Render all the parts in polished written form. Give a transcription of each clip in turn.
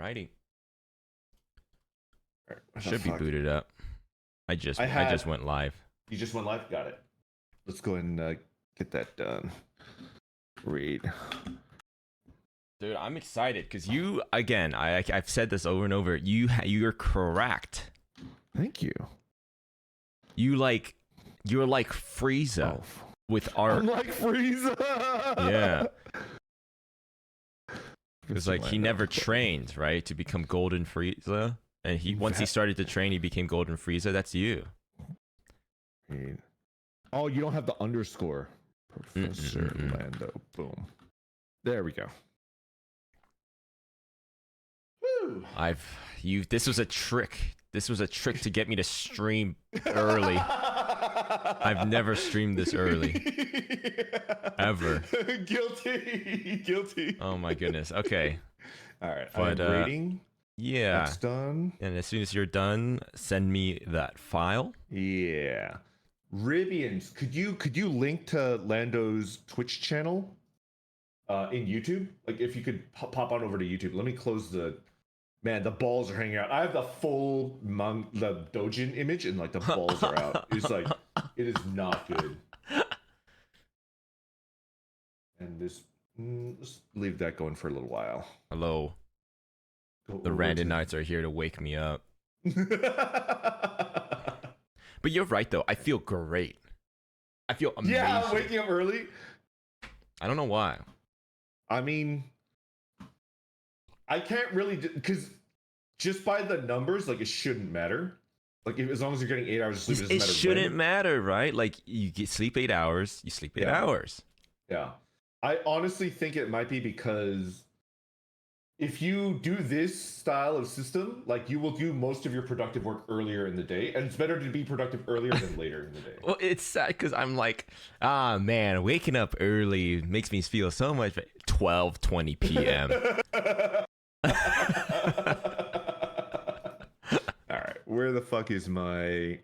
Alrighty. What the Should be fuck? booted up. I just went live. You just went live? Got it. Let's go ahead and get that done. Read. Dude, I'm excited because you again. I've said this over and over. You're correct. Thank you. You're like Frieza with art. I'm like Frieza. Yeah. It's like he never trained, right, to become Golden Frieza, and once he started to train, he became Golden Frieza. That's you. Oh, you don't have the underscore. Professor Lando. Boom. There we go. Woo. This was a trick. This was a trick to get me to stream early. I've never streamed this early. Ever. Guilty. Oh my goodness. Okay. All right. But, I'm rating. Yeah. That's done. And as soon as you're done, send me that file. Yeah. Ribians, could you link to Lando's Twitch channel in YouTube? Like if you could pop on over to YouTube. Let me close the. Man, the balls are hanging out. I have the full the Dojin image, and like the balls are out. It's like it is not good. And this, let's leave that going for a little while. Hello. The Random Knights are here to wake me up. But you're right though. I feel great. I feel amazing. Yeah, waking up early. I don't know why. I mean, I can't really, because just by the numbers, like it shouldn't matter. Like as long as you're getting 8 hours of sleep, it shouldn't matter, right? Like you sleep 8 hours, you sleep 8 hours. Yeah. I honestly think it might be because if you do this style of system, like you will do most of your productive work earlier in the day, and it's better to be productive earlier than later in the day. Well, it's sad because I'm like, man, waking up early makes me feel so much. 12:20 p.m. All right, where the fuck is my?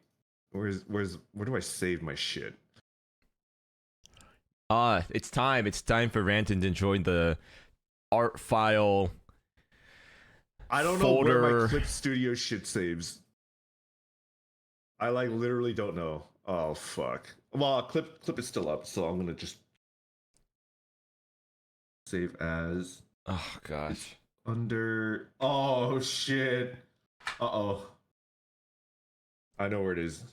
Where do I save my shit? It's time. It's time for Ranton to join the art file. I don't know where my Clip Studio shit saves. I like literally don't know. Oh fuck. Well, clip is still up, so I'm gonna just save as. Oh gosh. Under. Oh shit. Uh-oh. I know where it is.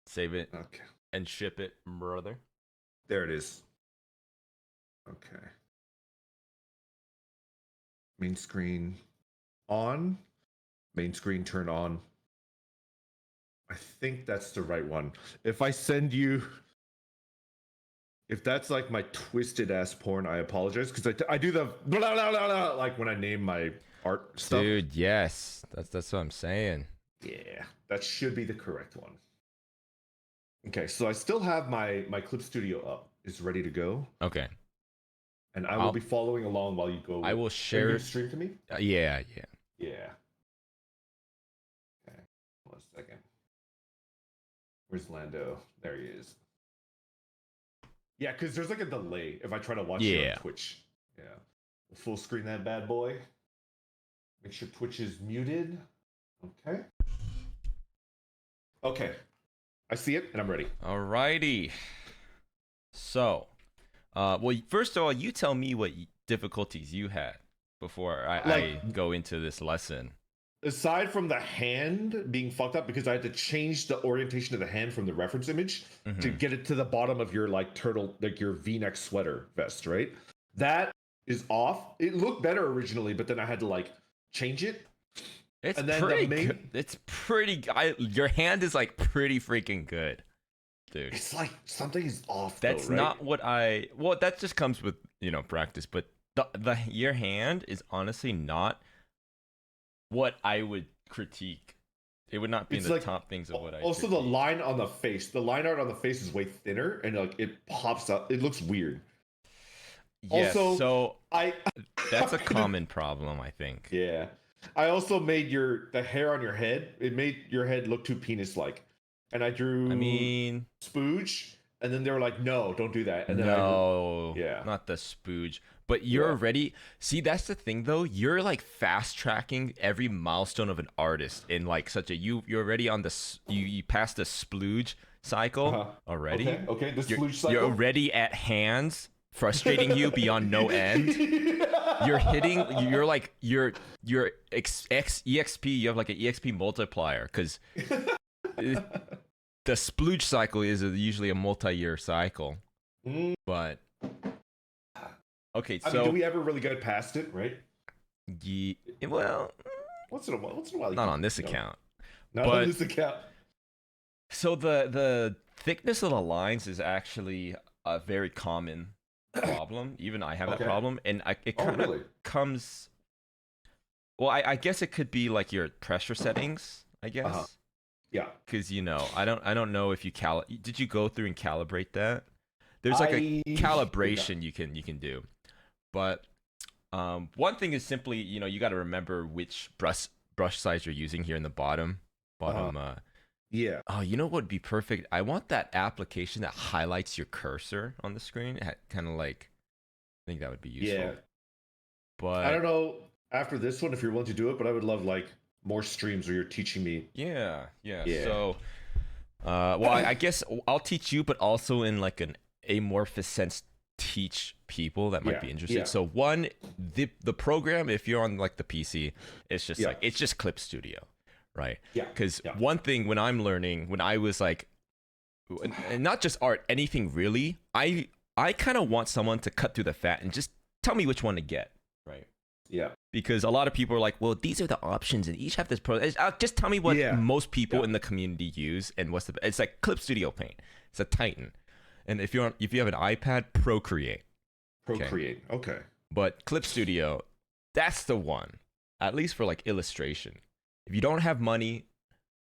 Save it. Okay. And ship it, brother. There it is. Okay. Main screen on. Main screen turn on. I think that's the right one. If I send you, if that's like my twisted ass porn, I apologize because I do the blah, blah, blah, blah, like when I name my art stuff. Dude, yes, that's what I'm saying. Yeah, that should be the correct one. Okay, so I still have my Clip Studio up. It's ready to go. Okay. And I will be following along while you go. I will share. Stream to me? Yeah. Yeah. Okay. 1 second. Where's Lando? There he is. Yeah, because there's like a delay if I try to watch it on Twitch. Yeah. We'll full screen that bad boy. Make sure Twitch is muted. Okay. Okay. I see it and I'm ready. Alrighty. So, well, first of all, you tell me what difficulties you had before I go into this lesson. Aside from the hand being fucked up because I had to change the orientation of the hand from the reference image to get it to the bottom of your like turtle, like your V-neck sweater vest, right? That is off. It looked better originally, but then I had to like change it. It's pretty good. It's pretty. Your hand is like pretty freaking good, dude. It's like something is off. That's though, right? not what I. Well, that just comes with practice. But your hand is honestly not what I would critique. It would not be in the top things of what I. Also, the line on the face, the line art on the face is way thinner, and like it pops up. It looks weird. Yes, also, so that's a common problem, I think. Yeah. I also made the hair on your head. It made your head look too penis-like, and I drew. Spooge, and then they were like, "No, don't do that." And then not the spooge. But you're already see that's the thing though. You're like fast tracking every milestone of an artist in like such a you're already on the you passed the splooge cycle already. Okay. The You're, splooge cycle. you're already at hands frustrating you beyond no end. You're hitting. You're like your exp. You have like an exp multiplier because the splooge cycle is usually a multi-year cycle. But okay, so I mean, do we ever really get past it, right? Well, once in a while. Not on this account. Not on this account. So the thickness of the lines is actually a very common problem. Even I have that problem, and it kind of comes. Well, I guess it could be like your pressure settings. I guess. Yeah. Because I don't know if you did you go through and calibrate that? There's like a calibration you can do, but one thing is simply you got to remember which brush size you're using here in the bottom. Yeah. Oh, you know what would be perfect? I want that application that highlights your cursor on the screen. Kind of like, I think that would be useful. Yeah. But I don't know after this one if you're willing to do it, but I would love like more streams where you're teaching me. Yeah. So, well, I guess I'll teach you, but also in like an amorphous sense, teach people that might be interested. Yeah. So one, the program, if you're on like the PC, it's just like it's just Clip Studio. Right. Yeah. Because one thing when I'm learning, when I was like, and not just art, anything really, I kind of want someone to cut through the fat and just tell me which one to get. Right. Yeah. Because a lot of people are like, well, these are the options and each have this pro. Just tell me what most people in the community use and what's the. It's like Clip Studio Paint. It's a Titan, and if you have an iPad, Procreate. Okay. But Clip Studio, that's the one. At least for like illustration. If you don't have money,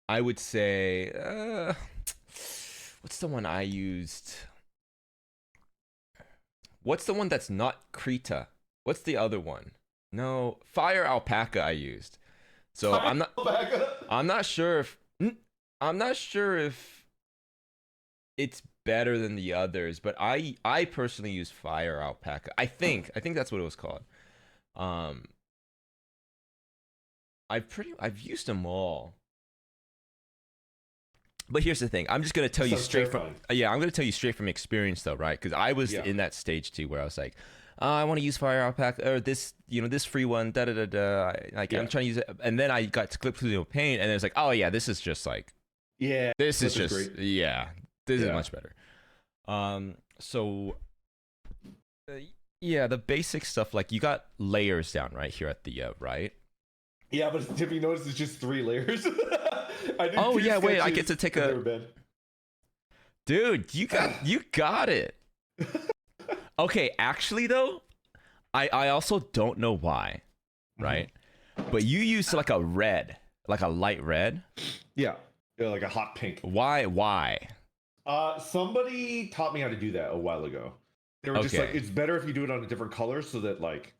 I would say, what's the one I used? What's the one that's not Krita? What's the other one? No, Fire Alpaca I used. So I'm not sure if it's better than the others, but I personally use Fire Alpaca. I think that's what it was called. I've used them all. But here's the thing. I'm just gonna tell you straight from I'm gonna tell you straight from experience though, right? Because I was in that stage too, where I was like, I want to use Fire Alpaca or this, this free one, I'm trying to use it, and then I got to Clip Studio Paint, and it was like, oh yeah, this is just like, this is just great. This is much better. So the basic stuff, like you got layers down right here at the right. Yeah, but if you notice, it's just 3 layers. Wait, I get to take Dude, you got it. Okay, actually though, I also don't know why, right? But you use like a red, like a light red. Yeah, like a hot pink. Why? Somebody taught me how to do that a while ago. They were just like, it's better if you do it on a different color so that like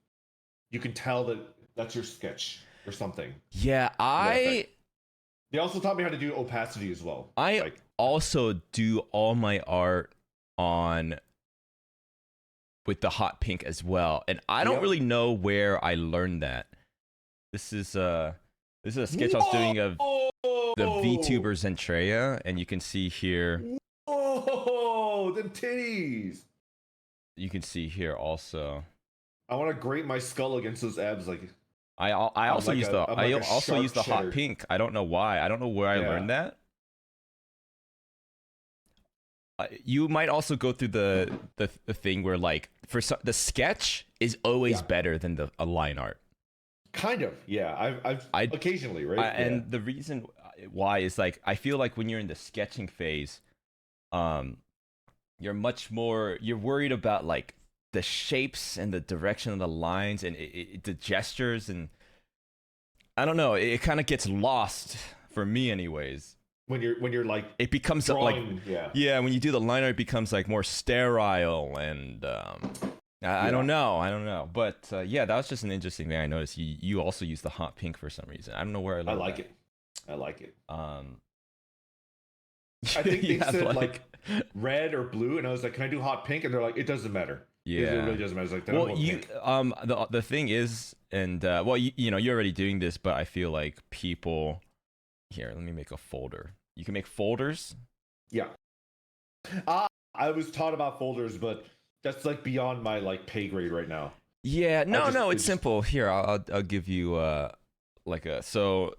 you can tell that that's your sketch or something. Yeah, They also taught me how to do opacity as well. I also do all my art with the hot pink as well, and I don't really know where I learned that. This is a sketch I was doing of the VTuber Zentreya, and you can see here. Whoa, the titties! You can see here also. I want to grate my skull against those abs, like. I also use the hot pink. I don't know why. I don't know where I learned that. You might also go through the thing where like the sketch is always better than a line art. Kind of, yeah. I've occasionally, right? And the reason why is like I feel like when you're in the sketching phase, you're worried about like the shapes and the direction of the lines and the gestures, and I don't know, it kind of gets lost for me anyways. When you're like, it becomes drawing, like when you do the line art, it becomes like more sterile, and I don't know, but that was just an interesting thing I noticed. You also use the hot pink for some reason. I don't know where I learned that. I like it. I think they said like red or blue, and I was like, can I do hot pink? And they're like, it doesn't matter. It Yeah. really doesn't matter. It's like then I'm Well, going you pink. the thing is, and well, you know, you're already doing this, but I feel like people here. Let me make a folder. You can make folders. Yeah. I was taught about folders, but that's like beyond my like pay grade right now. Yeah. I No, just no, it it's just simple. Here, I'll give you like a so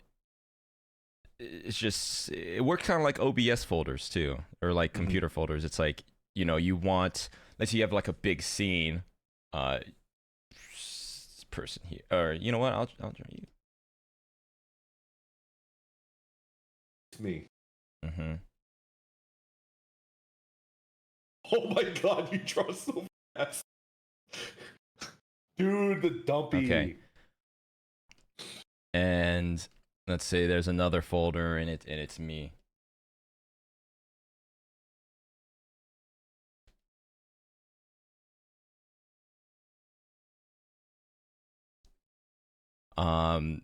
it's just it works kind of like OBS folders too, or like mhm. computer folders. It's like, you know, you want, let's say you have like a big scene, uh, person here, or you know what? I'll draw you. It's me. Mm-hmm. Oh my god, you draw so fast. Dude, the Okay, dumpy. and let's say there's another folder and it's me.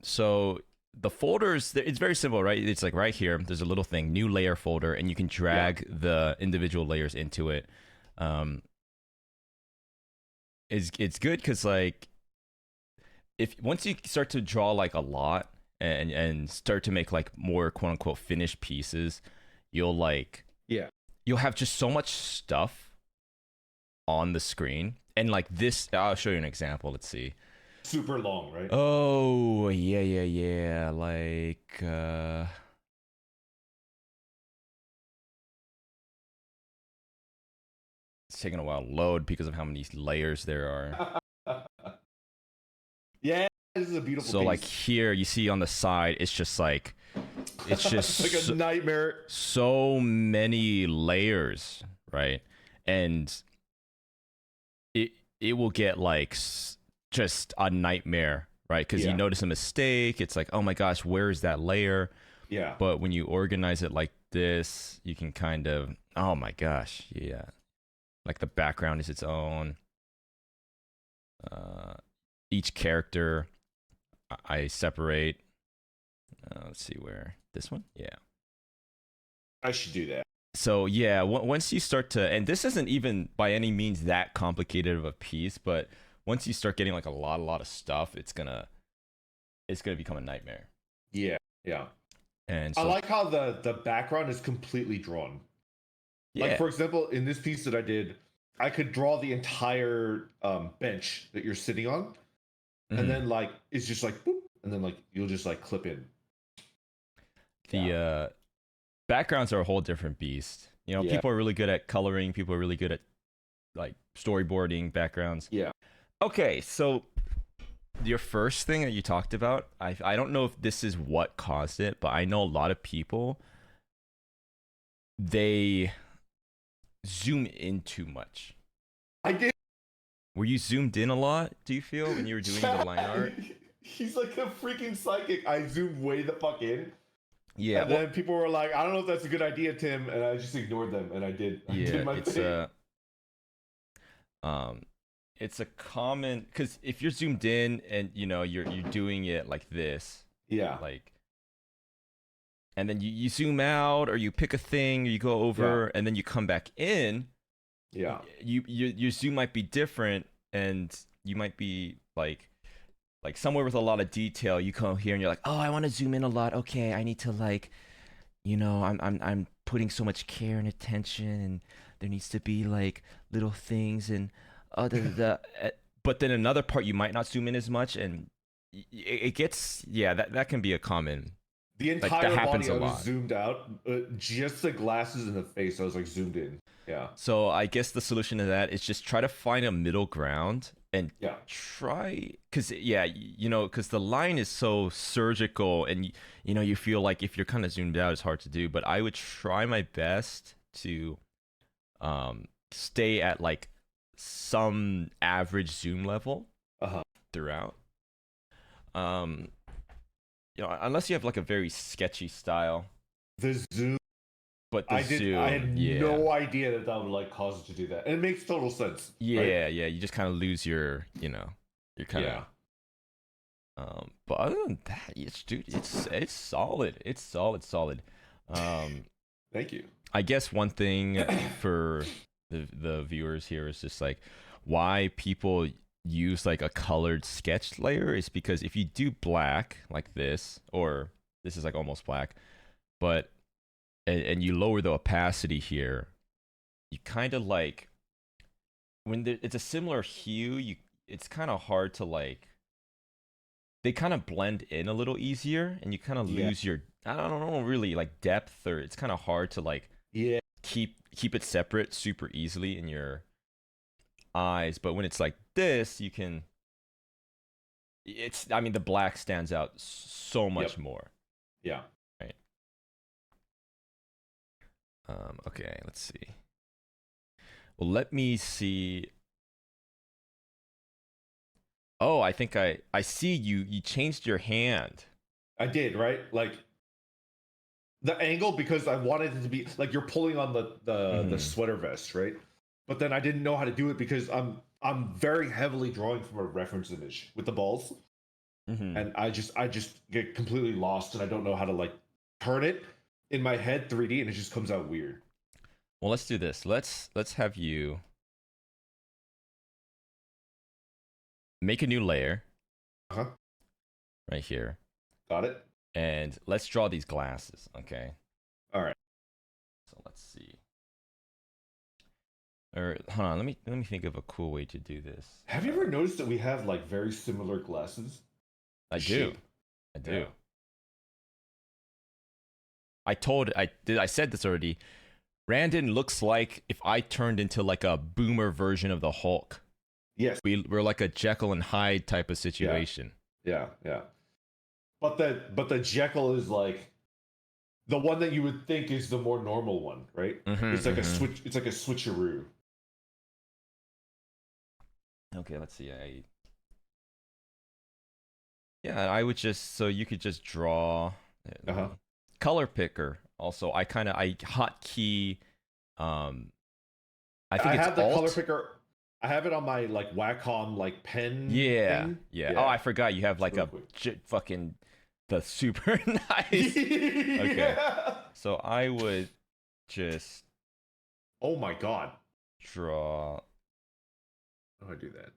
So the folders, it's very simple, right? It's like right here, there's a little thing, new layer folder, and you can Yeah. drag the individual layers into it. Um, it's good because like if once you start to draw like a lot and start to make like more quote unquote finished pieces, you'll like Yeah. you'll have just so much stuff on the screen. And like this, I'll show you an example. Let's see. Super long, right? Oh, yeah. Like it's taking a while to load because of how many layers there are. Yeah, this is a beautiful So like piece. here you see on the side, it's just like it's just It's like a nightmare. so many layers, right? And it it will get like just a nightmare, right? Because you Yeah. notice a mistake, it's like, oh my gosh, where is that layer? Yeah. But when you organize it like this, you can kind of, oh my gosh, yeah, like the background is its own. Uh, each character I separate. Let's see where this one, yeah. I should do that. So yeah, once you start to, and this isn't even by any means that complicated of a piece, but once you start getting like a lot of stuff, it's gonna become a nightmare. Yeah. Yeah. And I so like how the background is completely drawn. Like yeah, for example, in this piece that I did, I could draw the entire bench that you're sitting on, and mhm. then like it's just like boop, and then like you'll just like clip in. The Yeah. backgrounds are a whole different beast. You know, Yeah. people are really good at coloring. People are really good at like storyboarding backgrounds. Yeah. Okay, so your first thing that you talked about, I don't know if this is what caused it, but I know a lot of people, they zoom in too much. I did. Were you zoomed in a lot, do you feel, when you were doing the line art? He's like a freaking psychic. I zoomed way the fuck in. Yeah, And well, then people were like, I don't know if that's a good idea, Tim. And I just ignored them and I did. I yeah, did my thing. um it's a common, because if you're zoomed in and you know you're doing it like this, Yeah. like, and then you zoom out or you pick a thing, or you go Yeah. over and then you come back in, Yeah. your zoom might be different, and you might be like somewhere with a lot of detail. You come here and you're like, oh, I want to zoom in a lot. Okay, I need to like, you know, I'm putting so much care and attention, and there needs to be like little things and but then another part you might not zoom in as much, and it gets, yeah, that can be a common, The like that entire happens body, a I was lot. zoomed out. Just the glasses and the face, I was like zoomed in. Yeah. So I guess the solution to that is just try to find a middle ground and Yeah. try, because yeah, you know, because the line is so surgical, and you know, you feel like if you're kind of zoomed out, it's hard to do. But I would try my best to stay at like some average zoom level Uh huh. throughout. Um, you know, unless you have like a very sketchy style, The zoom. but the I did. I zoom, had yeah. no idea that that would like cause it to do that, and it makes total sense, right? Yeah, you just kind of lose your, you know, you're kind of. Yeah. But other than that, it's dude, it's solid. It's solid. Um, Thank you. I guess one thing for the viewers here is just like, why people use like a colored sketch layer is because if you do black like this, or this is like almost black, but and you lower the opacity here, you kind of like when it's a similar hue, you it's kind of hard to like they kind of blend in a little easier, and you kind of Yeah. lose your I don't know really like depth, or it's kind of hard to like Yeah. keep it separate super easily in your eyes. But when it's like this, you can it's I mean the black stands out so much Yep. more, Yeah. right? Okay, let's see. Well, let me see. Oh, I think I see you changed your hand. I did, right? Like the angle, because I wanted it to be like you're pulling on the Hmm. sweater vest, right? But then I didn't know how to do it because I'm very heavily drawing from a reference image with the balls, Hmm. and I just get completely lost, and I don't know how to like turn it in my head 3D, and it just comes out weird. Well, let's do this. Let's have you make a new layer Uh huh. right here, Got it. and let's draw these glasses. Okay. All right. So let's see. Or hold on. Let me think of a cool way to do this. Have you ever noticed that we have like very similar glasses? I The do. shape. I Yeah. do. I said this already. Randon looks like if I turned into like a boomer version of the Hulk. Yes. We're like a Jekyll and Hyde type of Yeah. situation. Yeah. Yeah. But the Jekyll is like the one that you would think is the more normal one, right? Mm-hmm, It's like a mm-hmm. switch. It's like a switcheroo. Okay, let's see. Yeah, I would just so you could just draw. Uh Let huh. me color picker. Also, I hotkey. Um, I think I it's have the color Alt. picker. I have it on my like Wacom like pen Yeah, thing. yeah. Oh, Yeah, I forgot you have it's like real a quick. fucking the super nice. Okay, Yeah. so I would just Oh my god. draw. How do I do that?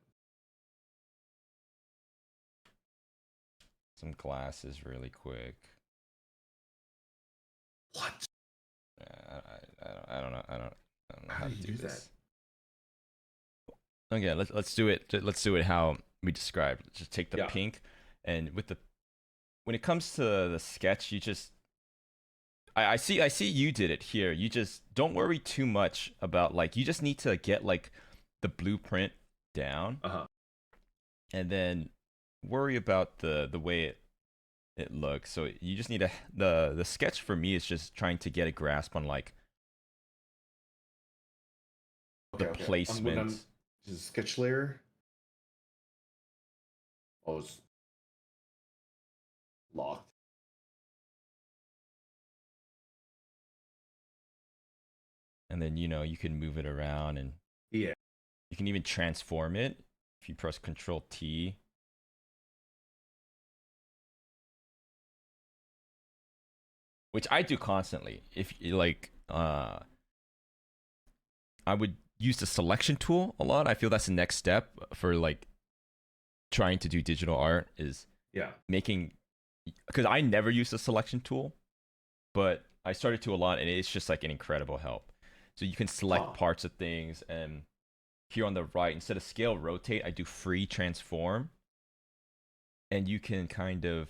Some glasses really quick. What? I don't know. I don't know How how do to you do do that? this. Okay, let's do it. Let's do it how we described. Just take the Yeah. pink, and with the when it comes to the sketch, you just I see you did it here. You just don't worry too much about like you just need to get like the blueprint down, Uh huh. and then worry about the way it looks. So you just need the sketch for me is just trying to get a grasp on like the Okay. Okay. When I'm placement. just sketch layer. Oh, it's locked. And then you can move it around, and Yeah. you can even transform it if you press Control T. Which I do constantly. If you like, I would use the selection tool a lot. I feel that's the next step for like trying to do digital art is Yeah. making because I never use the selection tool, but I started to a lot, and it's just like an incredible help. So you can select Huh. parts of things, and here on the right, instead of scale rotate, I do free transform, and you can kind of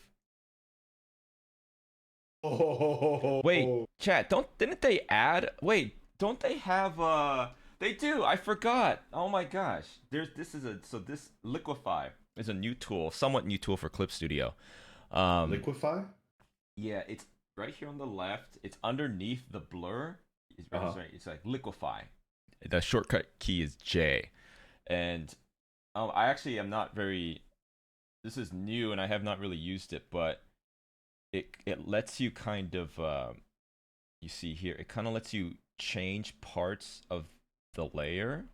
wait, Oh. chat. Didn't they add? Wait, don't they have? They do. I forgot. Oh my gosh. This Liquify is a new tool, somewhat new tool for Clip Studio. Um, Liquify. yeah, it's right here on the left. It's underneath the blur. It's Uh right. huh. It's like Liquify. The shortcut key is J, and I actually am not very. This is new, and I have not really used it, but it lets you kind of you see here, it kind of lets you change parts of the layer.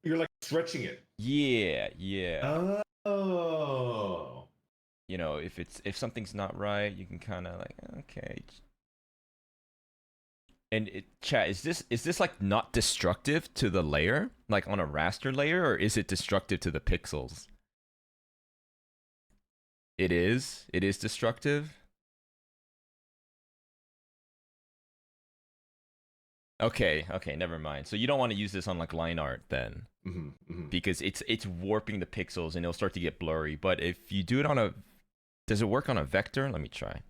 You're like stretching it. Yeah, yeah. Oh. If something's not right, you can kind of like okay, And chat, is this like not destructive to the layer, like on a raster layer, or is it destructive to the pixels? It is. It is destructive. Okay, okay, never mind. So you don't want to use this on like line art then, because it's warping the pixels and it'll start to get blurry. But if you do it on a, does it work on a vector? Let me try.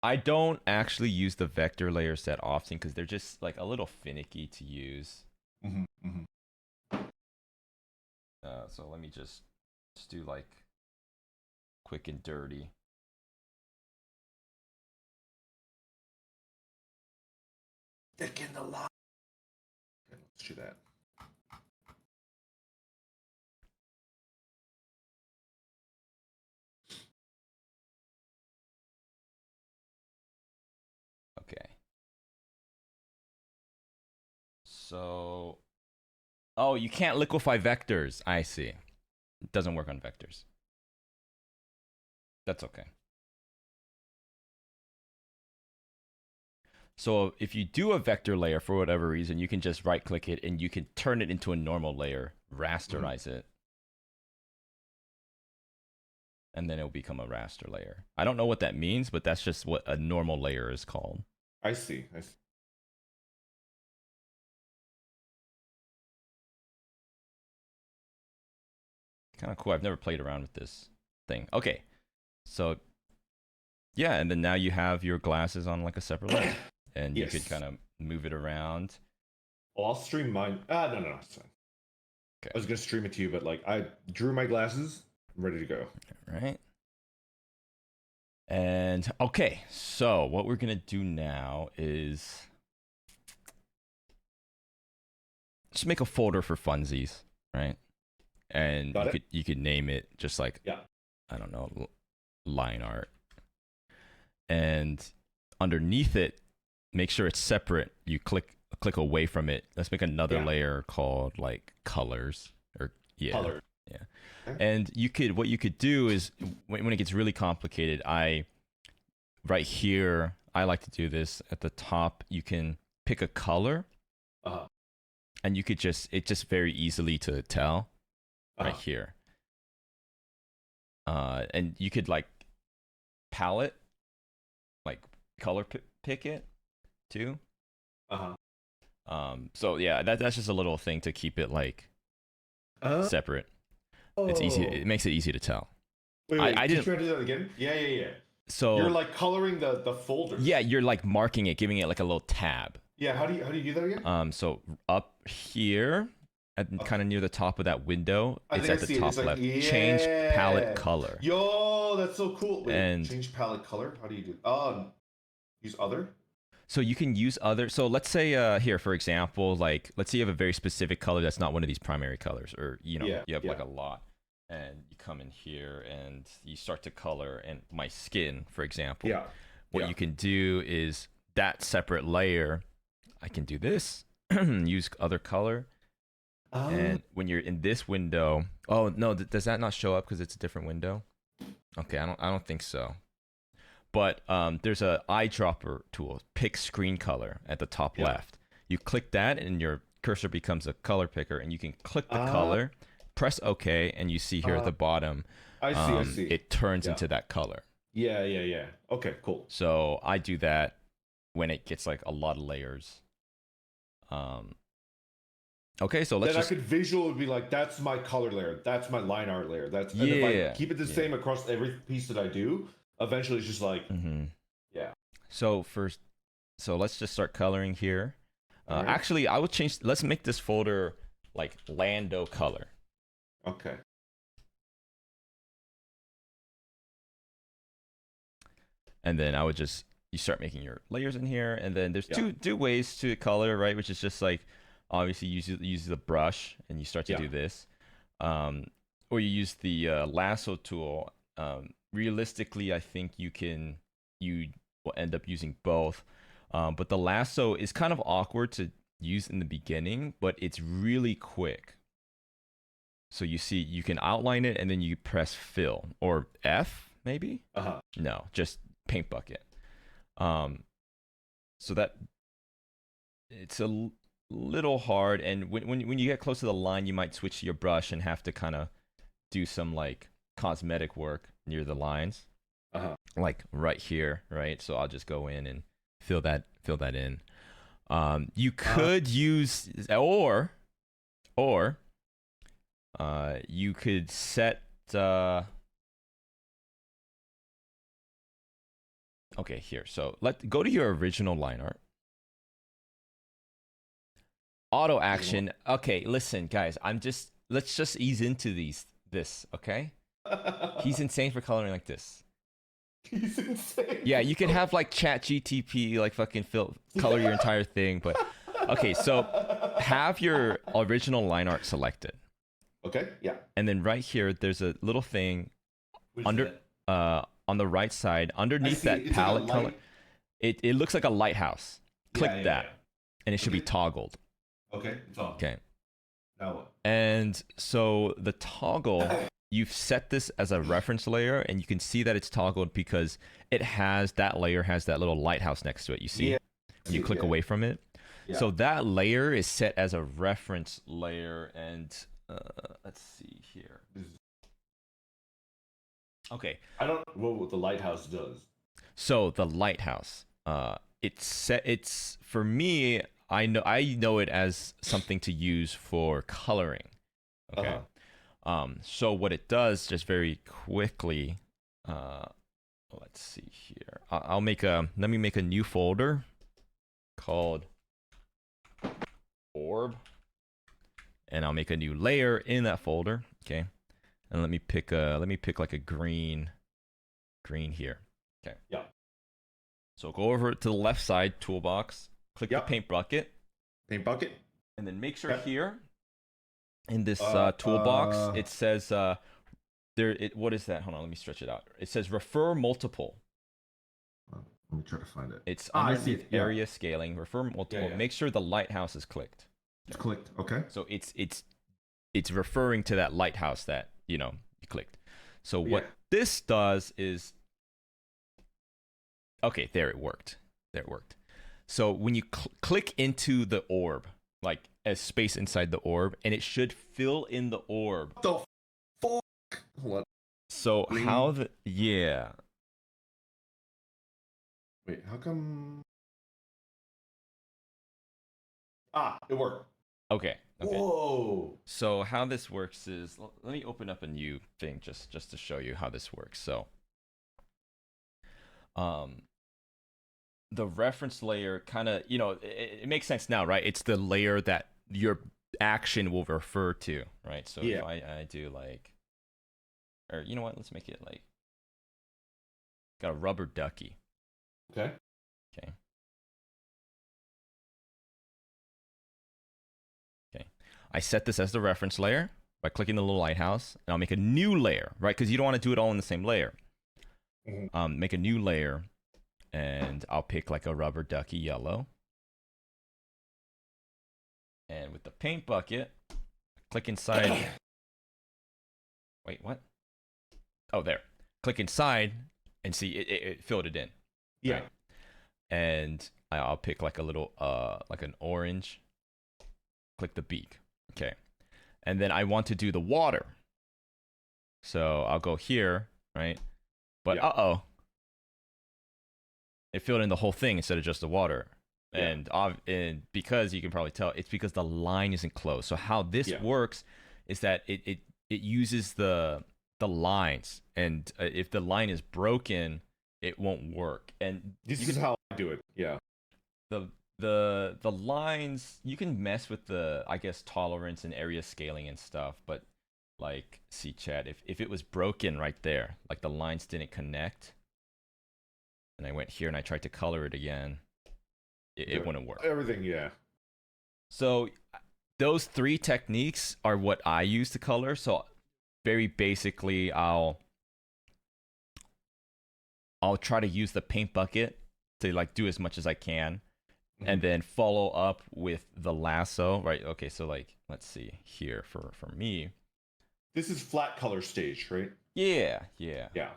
I don't actually use the vector layers that often because they're just like a little finicky to use. So let me just do like quick and dirty. Thicken the line. Okay, let's do that. Okay. So, oh, you can't liquefy vectors. I see. It doesn't work on vectors. That's okay. So if you do a vector layer for whatever reason, you can just right click it and you can turn it into a normal layer, rasterize it. And then it'll become a raster layer. I don't know what that means, but that's just what a normal layer is called. I see. Kind of cool. I've never played around with this thing. Okay. So yeah, and then now you have your glasses on like a separate layer. And you could kind of move it around. Well, I'll stream mine. No, it's fine. Okay. I was gonna stream it to you, but like I drew my glasses. I'm ready to go. All right. And okay, so what we're gonna do now is just make a folder for funsies, right? And you could name it just like, I don't know, line art. And underneath it, make sure it's separate. You click away from it. Let's make another layer called like colors or color. Yeah. Okay. And what you could do is when it gets really complicated, right here, I like to do this at the top. You can pick a color, and you could it's just very easily to tell right here. And you could like palette, like color pick it too. So yeah, that's just a little thing to keep it like separate. It's easy. It makes it easy to tell. Wait, I didn't try to do that again. Yeah. So you're like coloring the folder. Yeah, you're like marking it, giving it like a little tab. Yeah, how do you do that again? So up here, kind of near the top of that window, it's at the top left. Change palette color. Yo, that's so cool. Wait, and change palette color. How do you do? Use other. So you can use other. So let's say here, for example, like let's say you have a very specific color that's not one of these primary colors, or you have like a lot, and you come in here and you start to color. And my skin, for example, what you can do is that separate layer. I can do this, use other color, and when you're in this window, oh no, does that not show up because it's a different window? Okay, I don't think so. But there's a eyedropper tool, pick screen color at the top left. You click that and your cursor becomes a color picker, and you can click the color, press OK, and you see here at the bottom, I see. It turns into that color. Yeah. Okay, cool. So I do that when it gets like a lot of layers. Okay, so let's I could visually be like, that's my color layer, that's my line art layer. And if I keep it the same across every piece that I do, eventually it's just like So let's just start coloring here. Actually, I would change. Let's make this folder like Lando color. Okay. And then you start making your layers in here, and then there's two ways to color, right? Which is just like obviously use the brush and you start to do this, or you use the lasso tool. Realistically, I think you will end up using both, but the lasso is kind of awkward to use in the beginning, but it's really quick. So you can outline it and then you press fill or F maybe. No, just paint bucket. So that it's little hard, and when you get close to the line, you might switch to your brush and have to kind of do some like cosmetic work near the lines, like right here, right? So I'll just go in and fill that in. You could use or you could set okay, here. So go to your original line art. Auto action. Okay, listen, guys. Let's just ease into this, okay? He's insane for coloring like this. He's insane. Yeah, you can have like Chat GTP like fucking color your entire thing, but okay, so have your original line art selected. Okay, yeah. And then right here there's a little thing Which under on the right side underneath that palette color. It looks like a lighthouse. Click that. And it should be toggled. Okay, it's on. Okay. Now what? And so the toggle, you've set this as a reference layer, and you can see that it's toggled because that layer has that little lighthouse next to it. You see? Yeah. When you click away from it. Yeah. So that layer is set as a reference layer, and let's see here. Okay. I don't know what the lighthouse does. So the lighthouse, it's for me. I know it as something to use for coloring. Okay. So what it does, just very quickly, let's see here. Let me make a new folder called orb, and I'll make a new layer in that folder. Okay. And let me pick like a green here. Okay. Yeah. So go over to the left side toolbox, click the paint bucket. Paint bucket. And then make sure here in this toolbox it says what is that? Hold on, let me stretch it out. It says refer multiple. Let me try to find it. It's underneath area scaling, refer multiple. Yeah. Make sure the lighthouse is clicked. It's clicked. Okay. So it's referring to that lighthouse that, you clicked. So what this does is okay, there it worked. So when you click into the orb, like as space inside the orb, and it should fill in the orb. What the fuck? Hold on. So green. Wait, how come? It worked. Okay. Whoa. So how this works is, let me open up a new thing just to show you how this works. So, the reference layer kind of, it makes sense now, right? It's the layer that your action will refer to, right? So if I do like, or you know what? Let's make it like, got a rubber ducky. Okay. I set this as the reference layer by clicking the little lighthouse, and I'll make a new layer, right? Because you don't want to do it all in the same layer. Mm-hmm. Make a new layer, and I'll pick like a rubber ducky yellow. And with the paint bucket, click inside. Wait, what? Oh, there. Click inside, and see it filled it in. Yeah. Right? And I'll pick like a little, like an orange. Click the beak. Okay. And then I want to do the water. So I'll go here, right? But it filled in the whole thing instead of just the water. Yeah. And because you can probably tell, it's because the line isn't closed. So how this works is that it uses the lines, and if the line is broken, it won't work. And this is how I do it. Yeah. The lines, you can mess with the, I guess, tolerance and area scaling and stuff, but like, see chat, if it was broken right there, like the lines didn't connect, and I went here and I tried to color it again, it wouldn't work. Everything, yeah. So those three techniques are what I use to color. So very basically, I'll try to use the paint bucket to like do as much as I can. And then follow up with the lasso, right? Okay, so like, let's see here for me. This is flat color stage, right? Yeah. Yeah.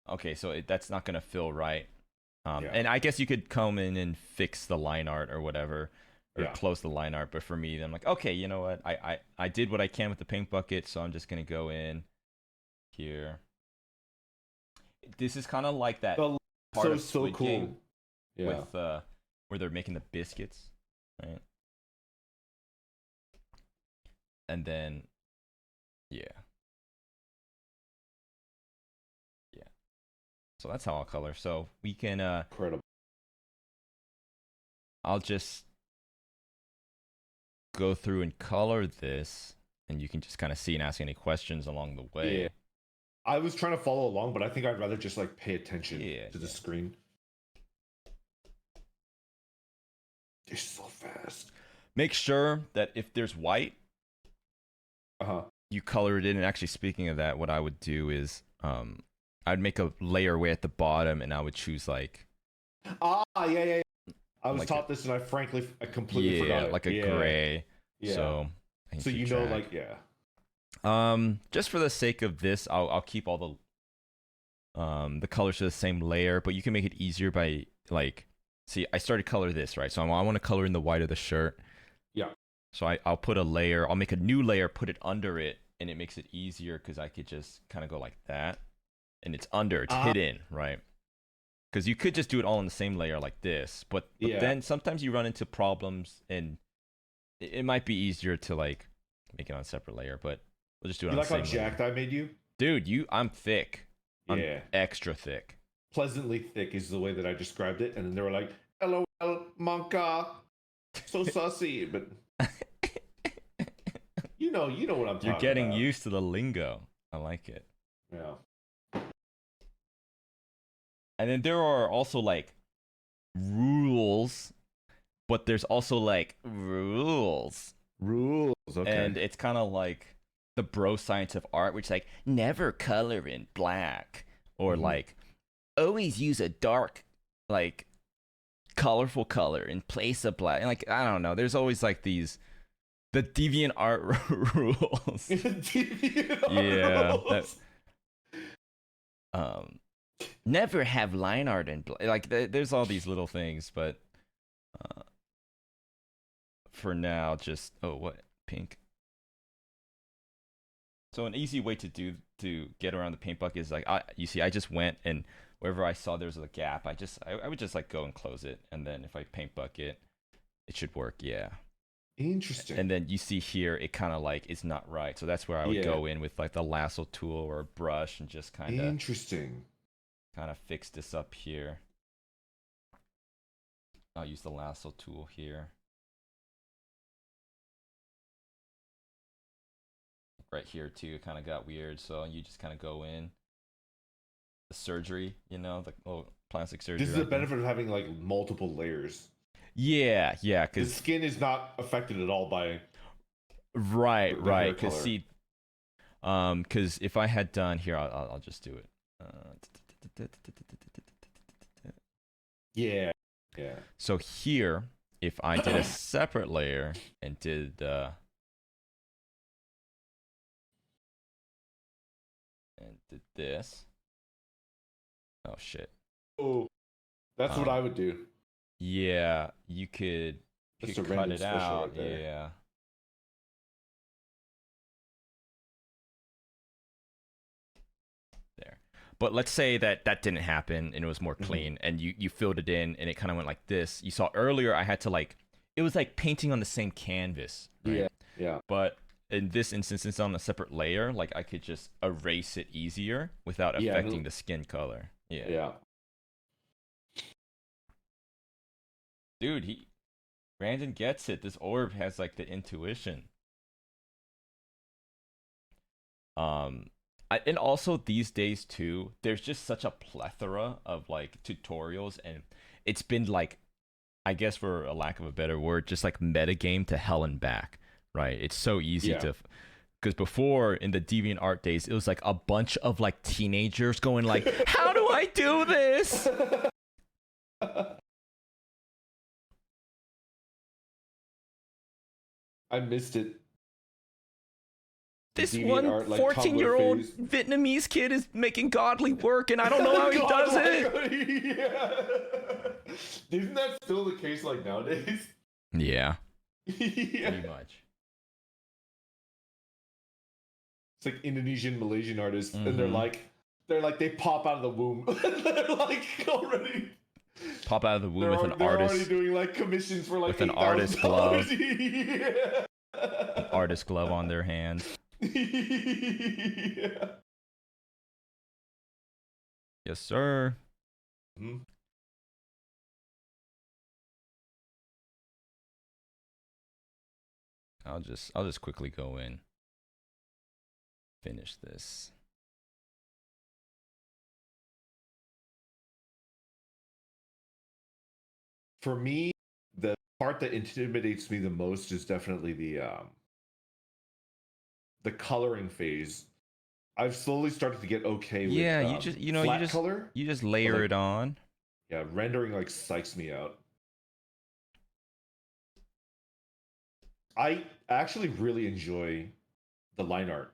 Okay, so that's not gonna feel right. Yeah. And I guess you could come in and fix the line art or whatever, or Yeah. close the line art. But for me, I'm like, okay, you know what? I did what I can with the paint bucket, so I'm just gonna go in here. This is kind of like that The part so of so Squid cool. Game Yeah. with where they're making the biscuits, right? And then yeah. Yeah. So that's how I'll color. So we can Incredible. I'll just go through and color this, and you can just kind of see and ask any questions along the way. Yeah. I was trying to follow along, but I think I'd rather just like pay attention Yeah, to the screen. They're so fast. Make sure that if there's white, Uh-huh. you color it in. And actually, speaking of that, what I would do is I'd make a layer way at the bottom, and I would choose like Yeah. I was Like taught this, and I completely forgot it. like a gray. Yeah. So I can So keep you know, track. like, yeah. Just for the sake of this, I'll keep all the colors to the same layer, but you can make it easier by like, see, I started color this, right? So I want to color in the white of the shirt. Yeah. So I'll put a layer, I'll make a new layer, put it under it, and it makes it easier because I could just kind of go like that, and it's under, it's hidden, right? Because you could just do it all in the same layer like this, but Yeah. then sometimes you run into problems, and it might be easier to like make it on a separate layer, but we'll just do it You on like the how same layer. jacked I made you? Dude, I'm thick. I'm Yeah. extra thick. Pleasantly thick is the way that I described it, and then they were like, "LOL, Monka, so sussy," but you know what I'm talking You're getting about. used to the lingo. I like it. Yeah. And then there are also like rules, but there's also like rules. Rules. Okay. And it's kind of like the bro science of art, which is like never color in black, or like always use a dark, like colorful color in place of black. And like, I don't know. There's always like the deviant art rules. Yeah. Never have line art in black. Like, there's all these little things, but for now, just pink. So an easy way to get around the paint bucket is like, you see, I just went, and wherever I saw there's a gap, I would just like go and close it, and then if I paint bucket, it should work. Yeah. Interesting. And then you see here, it kind of like is not right, so that's where I would go in with like the lasso tool or a brush and just kind of fix this up here. I'll use the lasso tool here. Right here too, it kind of got weird, so you just kind of go in. The surgery, the little plastic surgery. This is the benefit of having like multiple layers. Yeah, The because skin is not affected at all by right, the hair because color. see, because if I had done here, I'll just do it. Yeah. So here, if I did a separate layer and did this, oh shit. Oh, that's what I would do. Yeah, you could That's a cut random it special out. right there. Yeah. There. But let's say that didn't happen and it was more clean, and you filled it in and it kind of went like this. You saw earlier I had to like, it was like painting on the same canvas. Right? Yeah. But in this instance, it's on a separate layer. Like I could just erase it easier without affecting the skin color. Yeah. Dude, Brandon gets it. This orb has like the intuition. And also these days too, there's just such a plethora of like tutorials, and it's been like, I guess for a lack of a better word, just like metagame to hell and back, right? It's so easy to, because before in the DeviantArt days, it was like a bunch of like teenagers going like, how do I do this? I missed it. This DeviantArt, one like, 14-year-old Tumblr phase. Vietnamese kid is making godly work, and I don't know how he does it. Yeah. Isn't that still the case like nowadays? Yeah, Yeah. pretty much. It's like Indonesian, Malaysian artists, and Mm-hmm. they pop out of the womb. They're like already Pop out of the womb with an they're already artist doing like commissions for like with an artist $8,000. glove, Yeah. an artist glove on their hands. Yeah. Yes, sir. Mhm. I'll just quickly go in, finish this. For me, the part that intimidates me the most is definitely the coloring phase. I've slowly started to get okay with Yeah, you just flat color, you just but layer like it on. yeah, rendering like psychs me out. I actually really enjoy the line art.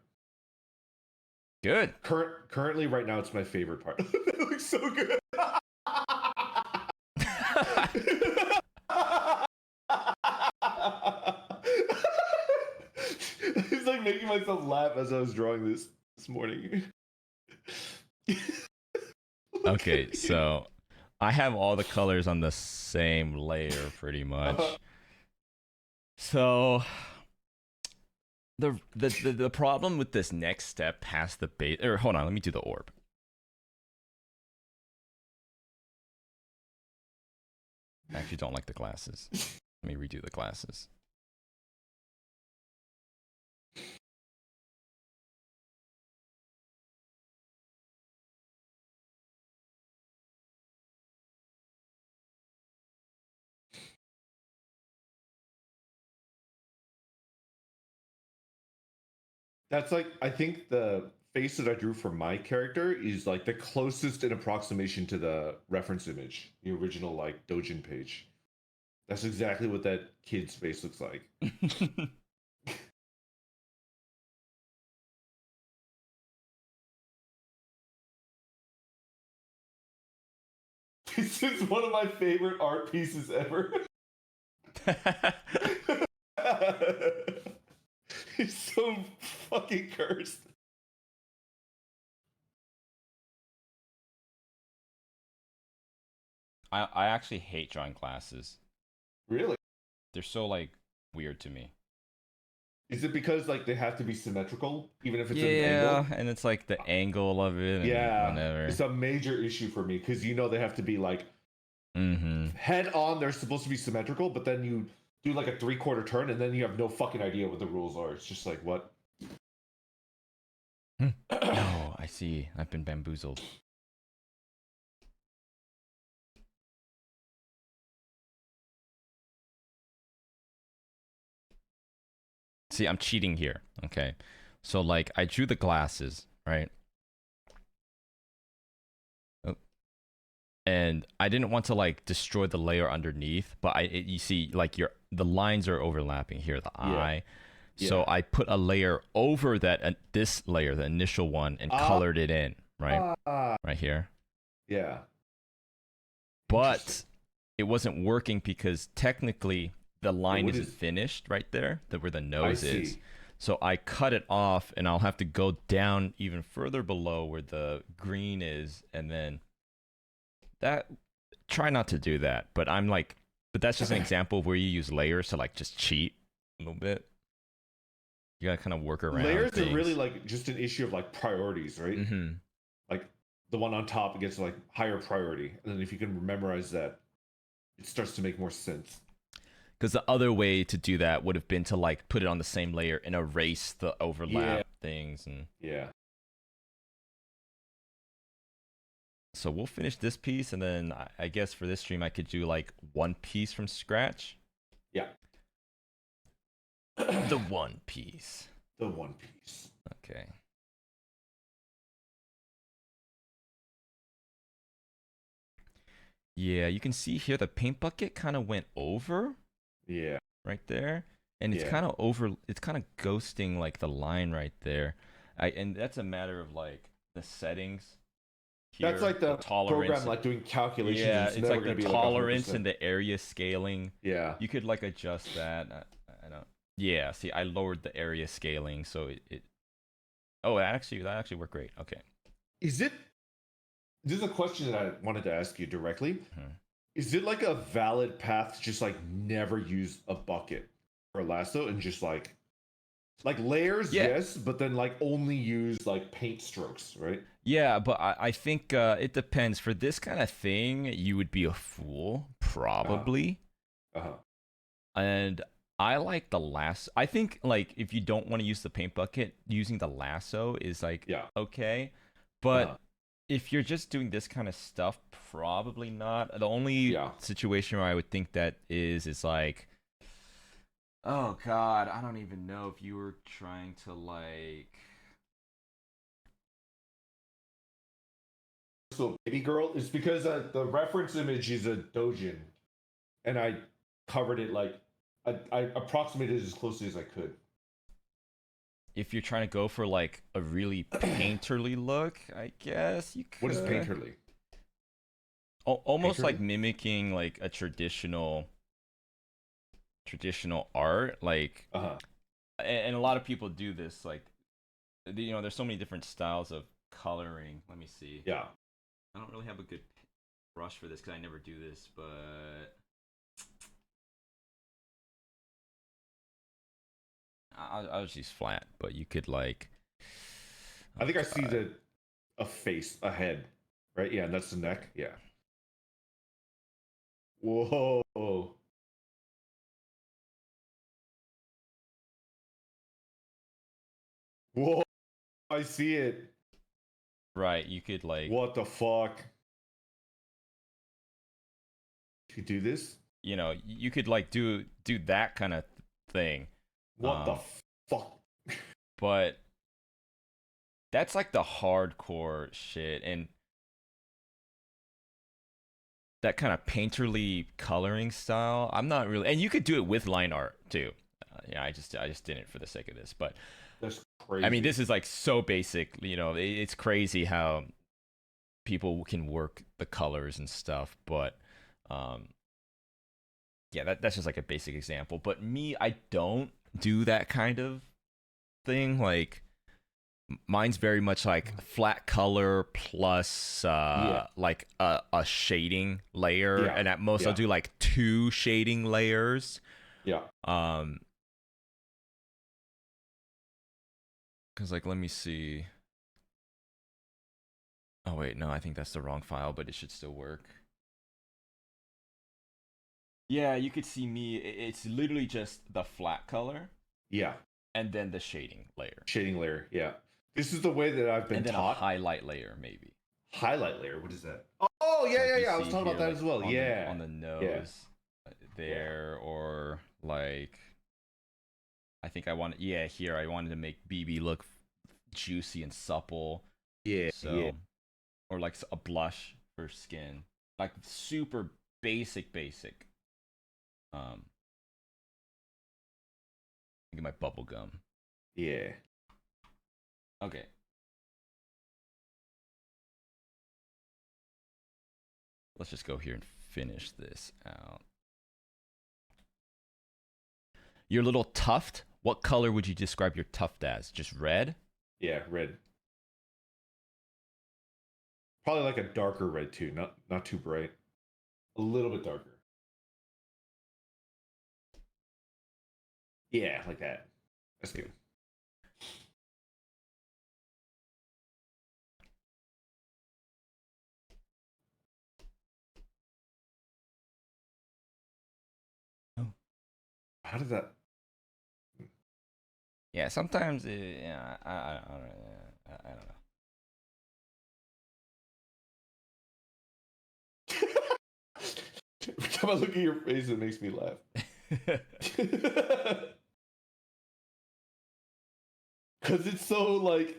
Good. Currently, right now, it's my favorite part. It looks so good. I was like making myself laugh as I was drawing this morning. Look Okay, at you. so I have all the colors on the same layer pretty Uh, much. So the problem with this next step past the base, or hold on, let me do the orb. I actually don't like the glasses. Let me redo the glasses. that's like I think the face that I drew for my character is like the closest in approximation to the reference image, the original like Dojin page. That's exactly what that kid's face looks like. This is one of my favorite art pieces ever. It's so fucking cursed. I actually hate drawing glasses. Really? They're so like weird to me. Is it because like they have to be symmetrical, even if it's at an Yeah, angle? and it's like the angle of it and Yeah, whatever. it's a major issue for me because they have to be like Mm-hmm. head on. They're supposed to be symmetrical, but then you do like a three-quarter turn, and then you have no fucking idea what the rules are. It's just like what? Oh, I see. I've been bamboozled. See, I'm cheating here. Okay. So like I drew the glasses, right? Oh, and I didn't want to like destroy the layer underneath, but you see like the lines are overlapping here, the Yeah, eye. yeah. So I put a layer over that this layer, the initial one, and Ah, colored it in, right? ah, Right here. yeah. Interesting. But it wasn't working because technically the Yeah, line what isn't is? finished right there, where the I nose is. see. So I cut it off and I'll have to go down even further below where the green is and then that try not to do that. But that's just an example of where you use layers to like just cheat a little bit. You gotta kind of work around Layers are really things. like just an issue of like priorities, right? Mm-hmm. Like the one on top gets like higher priority, and then if you can memorize that, it starts to make more sense. Because the other way to do that would have been to like put it on the same layer and erase the Yeah, overlap things. And yeah, so we'll finish this piece, and then I guess for this stream I could do like one piece from scratch. yeah. The one piece. The One Piece. Okay. Yeah, you can see here the paint bucket kind of went over Yeah, right there, and it's yeah. kind of over. It's kind of ghosting like the line right there. And that's a matter of like the settings. That's here, like the the tolerance. program like doing calculations, and Yeah, it's it's never like going the to be like tolerance 100%. and the area scaling. Yeah. You could like adjust that. I don't. Yeah, see, I lowered the area scaling, so it. Oh, that actually worked great. Okay. Is it? This is a question that I wanted to ask you directly. Mhm. Is it like a valid path to just like never use a bucket or a lasso and just like layers, Yeah, yes, but then like only use like paint strokes, right? yeah, but I think it depends. For this kind of thing, you would be a fool, Uh-huh. probably. Uh-huh. And I like the lasso. I think like if you don't want to use the paint bucket, using the lasso is like Yeah. okay. Uh-huh. But if you're just doing this kind of stuff, probably not. The only Yeah. situation where I would think that is like, oh God, I don't even know if you were trying to like. So baby girl is because the reference image is a dojin, and I covered it like I approximated as closely as I could. If you're trying to go for like a really painterly look, I guess you What is could. painterly? Almost like Painterly? mimicking like a traditional art, like, Uh-huh. and a lot of people do this, like, there's so many different styles of coloring. Let me see. Yeah. I don't really have a good brush for this because I never do this, but I'll just use flat. But you could like, I oh think I see God, a face, a head, right? Yeah, and that's the neck. Yeah. Whoa. Whoa. I see it. right? You could like, What the fuck? You do this? you could like do that kind of thing. What the Um, fuck? but that's like the hardcore shit, and that kind of painterly coloring style. I'm not really, and you could do it with line art too. Yeah, I just didn't for the sake of this, but That's I mean, crazy. this is like so basic. It's crazy how people can work the colors and stuff, but um, yeah, that's just like a basic example. But me, I don't do that kind of thing. Like mine's very much like flat color plus Yeah. like a shading layer, Yeah. and at most I'll Yeah. do like two shading layers. Yeah. um because like let me see. Oh wait, no, I think that's the wrong file, but it should still work. Yeah, you could see me. It's literally just the flat color Yeah. and then the shading layer Shading layer. Yeah. This is the way that I've been and then a taught. highlight layer maybe. Highlight layer. What is that? Oh, yeah, Like yeah, you yeah. I was see talking about here, that like as well. on the Yeah. on the Yeah. nose Yeah. there, or like I think I wanted, yeah, here I wanted to make BB look juicy and supple. Yeah. Yeah. So, or like a blush for skin, like super basic. Um, get my bubble gum. Yeah. Okay, let's just go here and finish this out. Your little tuft. What color would you describe your tuft as? Just red? Yeah. Red. Probably like a darker red too. Not too bright. A little bit darker. Yeah, like that. That's good. Oh. How did that? Yeah, sometimes, yeah, I don't Every time I look at your face, it makes me laugh. know. Because it's so like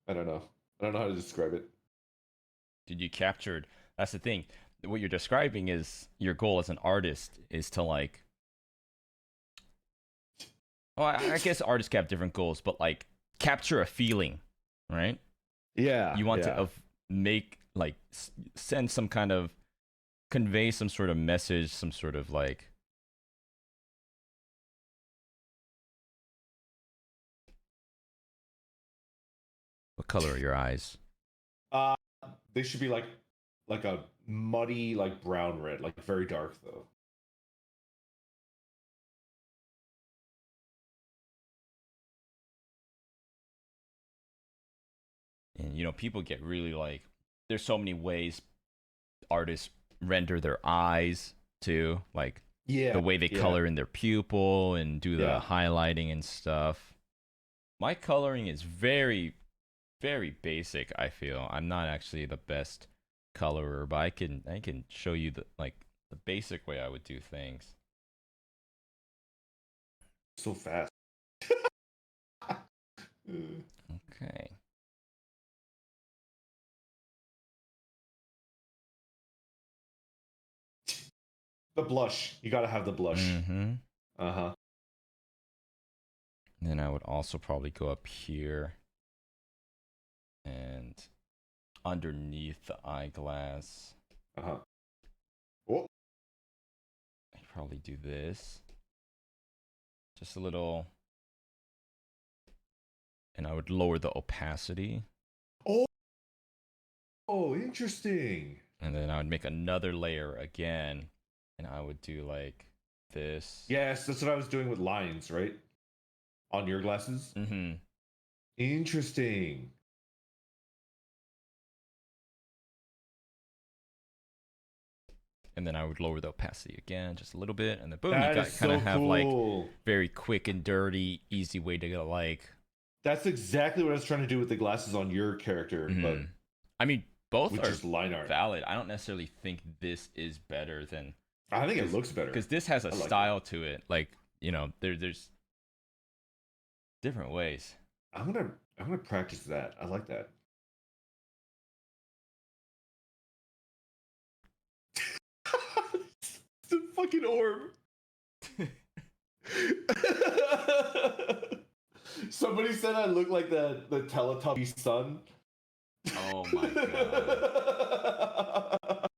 I don't know. I don't know how to describe it. Dude, you captured. That's the thing. What you're describing is your goal as an artist is to like. Well, I guess artists have different goals, but like capture a feeling, right? Yeah, You want to yeah. make like send some kind of convey some sort of message, some sort of like what color are your eyes? Uh, they should be like a muddy like brown red, like very dark though. And people get really like there's so many ways artists render their eyes too, like the Yeah, way they yeah, color in their pupil and do the yeah. highlighting and stuff. My coloring is very, very basic. I feel I'm not actually the best colorer, but I can show you the basic way I would do things. So fast. Mm. Okay. The blush. You gotta have the blush. Mm-hmm. Uh-huh. Then I would also probably go up here and underneath the eyeglass, Uh-huh. Oh, I'd probably do this. Just a little, and I would lower the opacity. oh, oh, interesting. And then I would make another layer again, and I would do like this. Yes, that's what I was doing with lines, right? On your glasses. Mm-hmm. Interesting. And then I would lower the opacity again just a little bit, and then boom, you That got is kind of so have like cool. very quick and dirty, easy way to go like. That's exactly what I was trying to do with the glasses on your character, but Mm-hmm. I mean, both with are just line art. valid. I don't necessarily think this is better than I think it looks better. because this has a I like it. style to it. Like there's different ways. I'm gonna practice that. I like that. It's the fucking orb. Somebody said I look like the Teletubby son. Oh my god.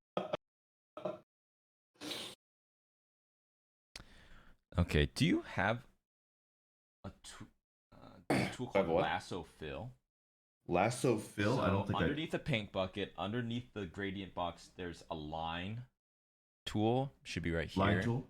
Okay, do you have a tool I have called what? lasso fill? Lasso fill? I don't So think underneath the paint bucket, underneath the gradient box, there's a line tool. Should be right Line here. tool?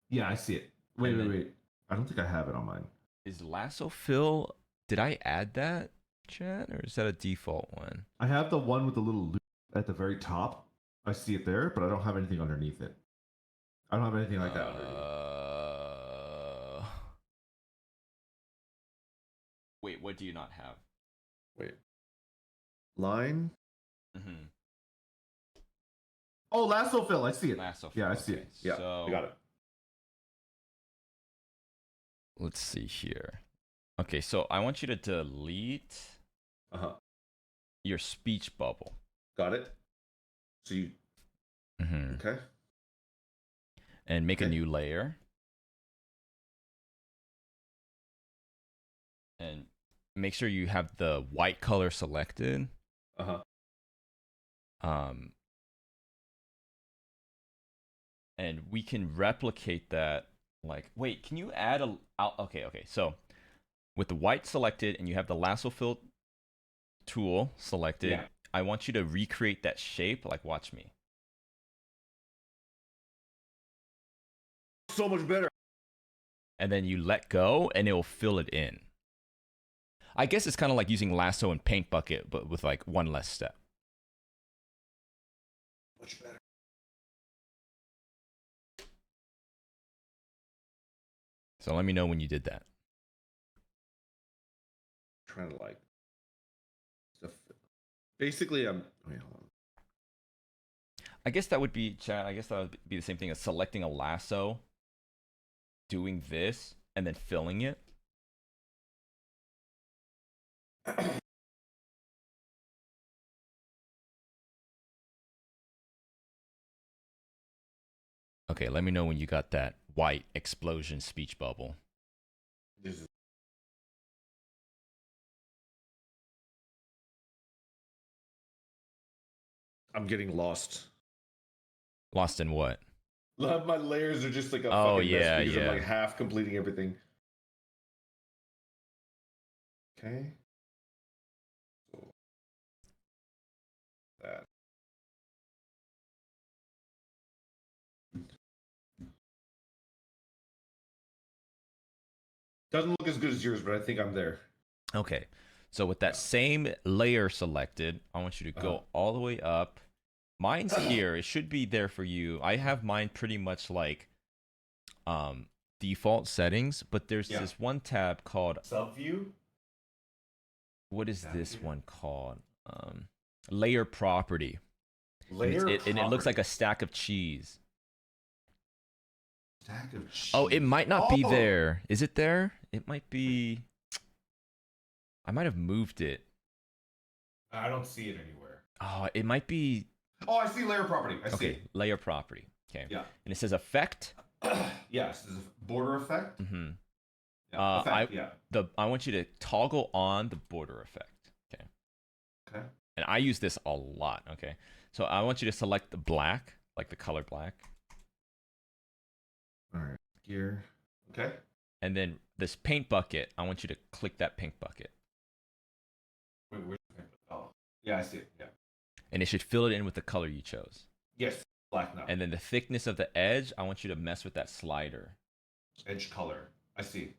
Yeah, I see it. Wait, And wait, then wait. I don't think I have it on mine. is lasso fill? Did I add that, chat, or is that a default one? I have the one with the little loop at the very top. I see it there, but I don't have anything underneath it. I don't have anything like that underneath. Wait, what do you not have? Wait. Line? Mm-hmm. Oh, lasso fill. I see it. Lasso fill. Yeah, I see Okay, it. Yeah, so I got it. let's see here. Okay, so I want you to delete Uh-huh. your speech bubble. Got it. So you Mm-hmm. okay? And make a Okay. new layer. And make sure you have the white color selected. Uh-huh. Um, and we can replicate that. Like, wait, can you add a? Okay. So with the white selected and you have the lasso fill tool selected, Yeah. I want you to recreate that shape. Like, watch me. So much better. And then you let go, and it will fill it in. I guess it's kind of like using lasso and paint bucket, but with like one less step. Much better. So let me know when you did that. Trying to like stuff. Basically, I'm wait, hold on. I guess that would be, chat. I guess that would be the same thing as selecting a lasso, doing this, and then filling it. Okay, let me know when you got that white explosion speech bubble. This is I'm getting lost. Lost in what? My layers are just like a Oh fucking mess yeah, because I'm yeah. like half completing everything. Okay. So that. Doesn't look as good as yours, but I think I'm there. Okay. So with that Yeah. same layer selected, I want you to Uh-huh. go all the way up. Mine's here. It should be there for you. I have mine pretty much like um default settings, but there's Yeah. this one tab called, Subview. what is this Navigator. one called? Layer property. Layer And it looks property. like a stack of cheese. Stack of Oh, it cheese. might not be Oh, there. Is it there? It might be. I might have moved it. I don't see it anywhere. Oh, it might be. Oh, I see layer property. I see Okay, it. layer property. Okay. Yeah. And it says effect. Yes, this is border effect. Mm-hmm. Yeah, I effect. Yeah. I want you to toggle on the border effect. Okay. Okay. And I use this a lot. Okay. So I want you to select the black, like the color black, All right. Gear. Okay. and then this paint bucket. I want you to click that pink bucket, Wait, where's the paper? Oh, yeah, I see it. Yeah. and it should fill it in with the color you chose. Yes, black now. And then the thickness of the edge, I want you to mess with that slider. Edge color. I see.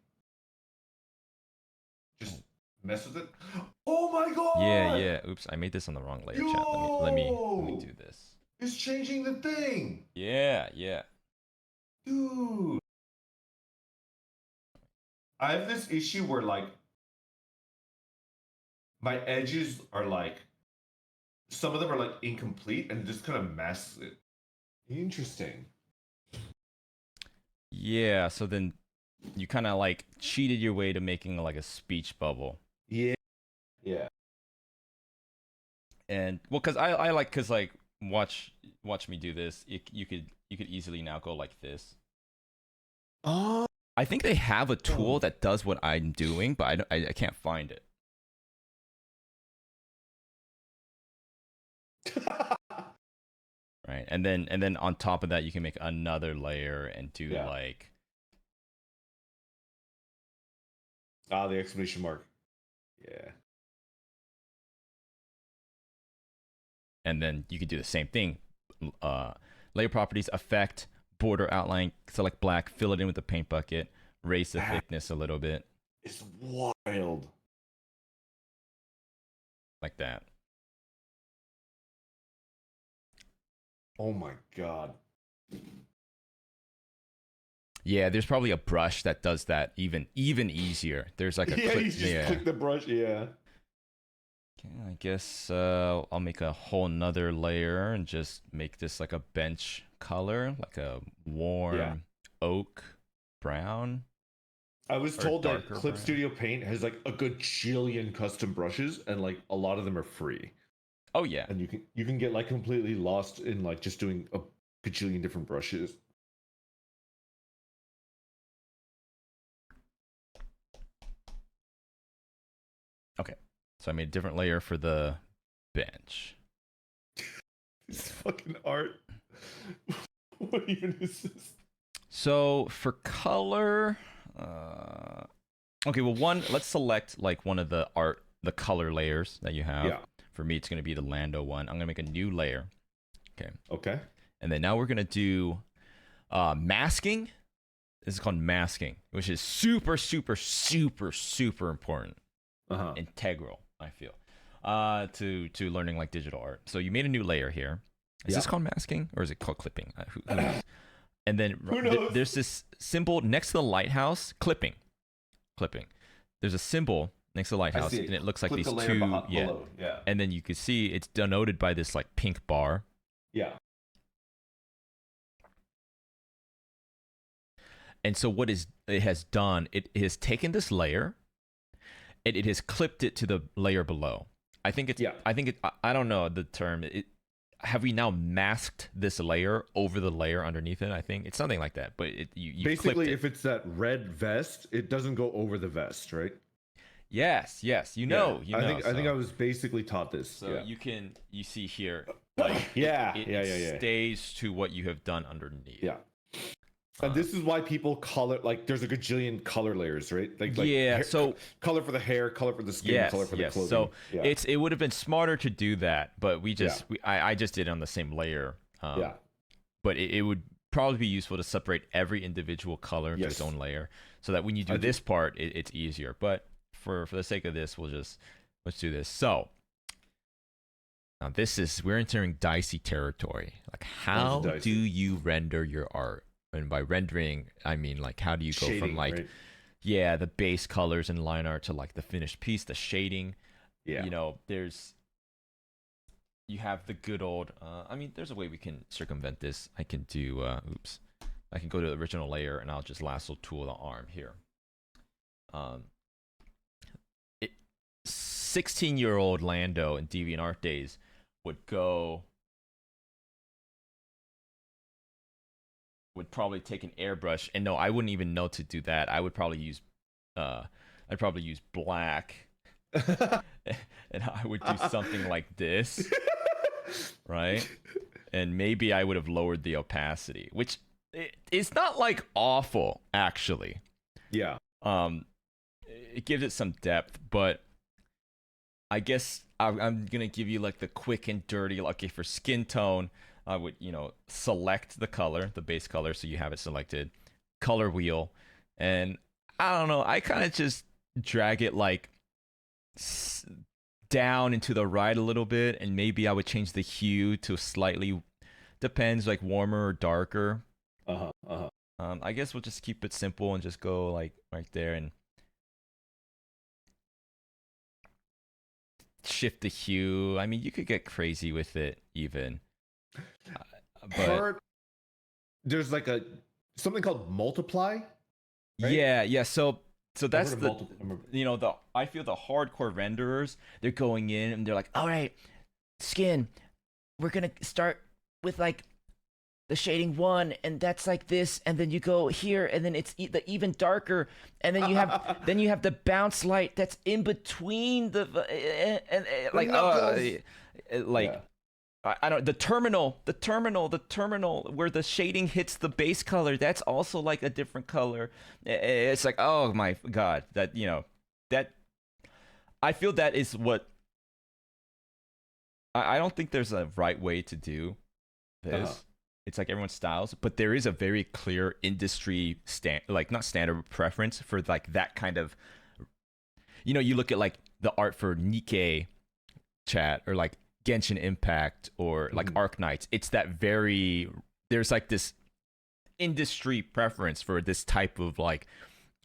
Just mess with it. Oh my god! Yeah, yeah. Oops, I made this on the wrong layer. Chat. Let me do this. It's changing the thing, Yeah, yeah. dude. I have this issue where like my edges are like some of them are like incomplete and just kind of masks it. Interesting. Yeah, so then you kind of like cheated your way to making like a speech bubble. Yeah. Yeah. And well, cause like watch me do this. You could easily now go like this. Oh. I think they have a tool that does what I'm doing, but I can't find it. Right, and then on top of that, you can make another layer and do Yeah. like, The exclamation mark. Yeah. and then you could do the same thing. Layer properties, effect, border outline, select black, fill it in with the paint bucket, raise the thickness a little bit, It's wild. like that. Oh my god. Yeah, there's probably a brush that does that even easier. There's like a Yeah, click. you just click the brush. Yeah. Okay, I guess I'll make a whole nother layer and just make this like a bench color, like a warm oak brown. I was Or told that darker Clip brown. Studio Paint has like a gajillion custom brushes, and like a lot of them are free. Oh yeah. And you can get like completely lost in like just doing a gajillion different brushes. Okay. So I made a different layer for the bench. It's fucking art. What even is this? So for color, okay, well let's select like one of the color layers that you have. Yeah. For me, it's gonna be the Lando one. I'm gonna make a new layer. Okay. Okay. And then now we're gonna do masking. This is called masking, which is super, super, super, super important. Uh-huh. Integral, I feel, to learning like digital art. So you made a new layer here. Is this called masking or is it called clipping? Who knows? And then Who knows? there's this symbol next to the lighthouse. Clipping. There's a symbol next to the lighthouse, and it looks like Click these the layer two. below. Yeah. And then you can see it's denoted by this like pink bar. Yeah. And so what it has done, it has taken this layer and it has clipped it to the layer below. I think I don't know the term. Have we now masked this layer over the layer underneath it? I think it's something like that. But you basically, clipped it. if it's that red vest, it doesn't go over the vest, right? Yes, yes. You know, you I know. think I think I So, was basically taught this. so Yeah. you see here, like Yeah, it yeah. stays to what you have done underneath. Yeah. And Um, this is why people color, like there's a gajillion color layers, right? Like yeah. hair, So color for the hair, color for the skin, color yes, for the yes. clothing. So Yeah. it would have been smarter to do that, but Yeah. I just did it on the same layer. Yeah. But it would probably be useful to separate every individual color into its Yes. own layer, so that when you I do do. this part, it's easier. But for the sake of this, let's do this. So now we're entering dicey territory. Like, Why is it how do dicey? you render your art? And by rendering, I mean, like, how do you go from Shading, like, right? yeah, the base colors and line art to like the finished piece, the shading. Yeah. You have the good old. I mean, there's a way we can circumvent this. I can do. Oops. I can go to the original layer and I'll just lasso tool the arm here. Um, 16-year-old Lando in DeviantArt days would probably take an airbrush, and no, I wouldn't even know to do that. I'd probably use black, and I would do something like this, right? And maybe I would have lowered the opacity, which it's not like awful actually. Yeah. It gives it some depth, but I guess I'm gonna give you like the quick and dirty. Like, okay, for skin tone, I would select the color, the base color, so you have it selected. Color wheel, and I don't know. I kind of just drag it like down and to the right a little bit, and maybe I would change the hue to slightly, depends, like warmer or darker. Uh-huh. Uh-huh. I guess we'll just keep it simple and just go like right there and shift the hue. I mean, you could get crazy with it even. But There's like something called multiply, right? yeah. So that's I've heard the of multi- I feel the hardcore renderers, they're going in and they're like, all right, skin, we're gonna start with like the shading 1, and that's like this, and then you go here, and then it's the even darker, and then you have the bounce light that's in between the and like like Yeah. I don't, the terminal where the shading hits the base color, that's also like a different color. It's like, oh my god, that I feel that is what I don't think there's a right way to do this. Uh-huh. It's like everyone's styles, but there is a very clear industry like not standard preference for like that kind of. You look at like the art for Nikkei chat or like Genshin Impact or like Arknights. It's that there's like this industry preference for this type of like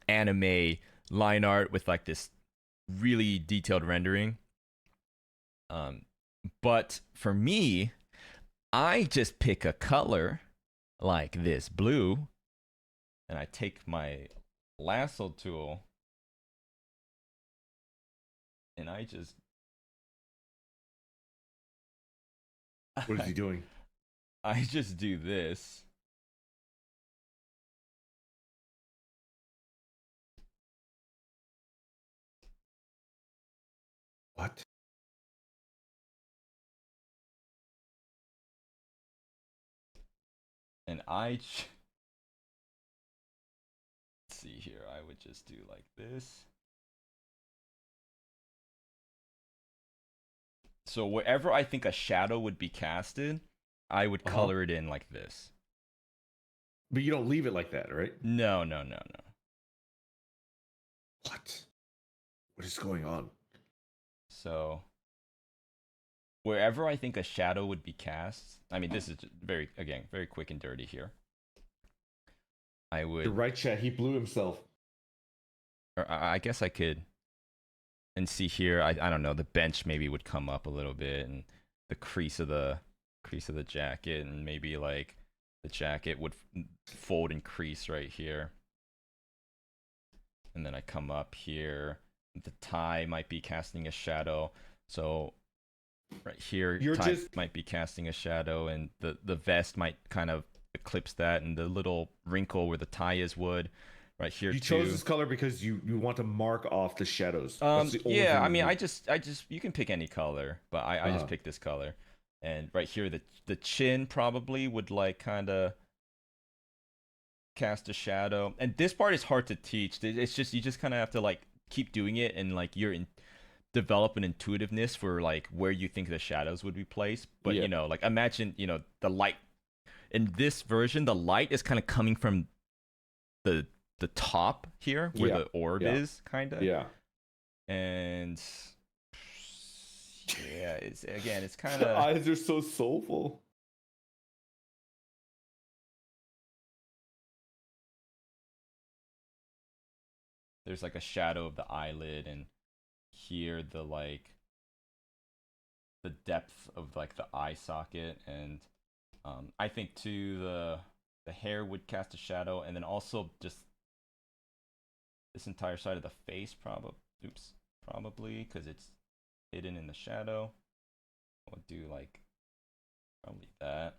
anime line art with like this really detailed rendering. But for me, I just pick a color like this blue, and I take my lasso tool and I just What is he doing? I just do this. What? And let's see here. I would just do like this. So wherever I think a shadow would be casted, I would color it in like this. But you don't leave it like that, right? No. What? What is going on? So wherever I think a shadow would be cast, I mean, this is very quick and dirty here. I would. You're right, chat. He blew himself. Or I guess I could. And see here, I don't know. The bench maybe would come up a little bit, and the crease of the jacket, and maybe like the jacket would fold and crease right here. And then I come up here. The tie might be casting a shadow, so right here, tie might be casting a shadow, and the vest might kind of eclipse that, and the little wrinkle where the tie is would. right here You too. chose this color because you want to mark off the shadows. That's the only Yeah, thing I you mean, do. I just you can pick any color, but I just picked this color. And right here, the chin probably would like kind of cast a shadow. And this part is hard to teach. It's just you just kind of have to like keep doing it and like develop an intuitiveness for like where you think the shadows would be placed. But Yeah. you know, like imagine, you know, the light in this version, the light is kind of coming from the top here where Yeah. the orb Yeah. is kind of. Yeah. And yeah, it's kind The of eyes are so soulful. there's like a shadow of the eyelid, and here the depth of like the eye socket, and I think too the hair would cast a shadow, and then also just this entire side of the face probably because it's hidden in the shadow. I'll do like probably that,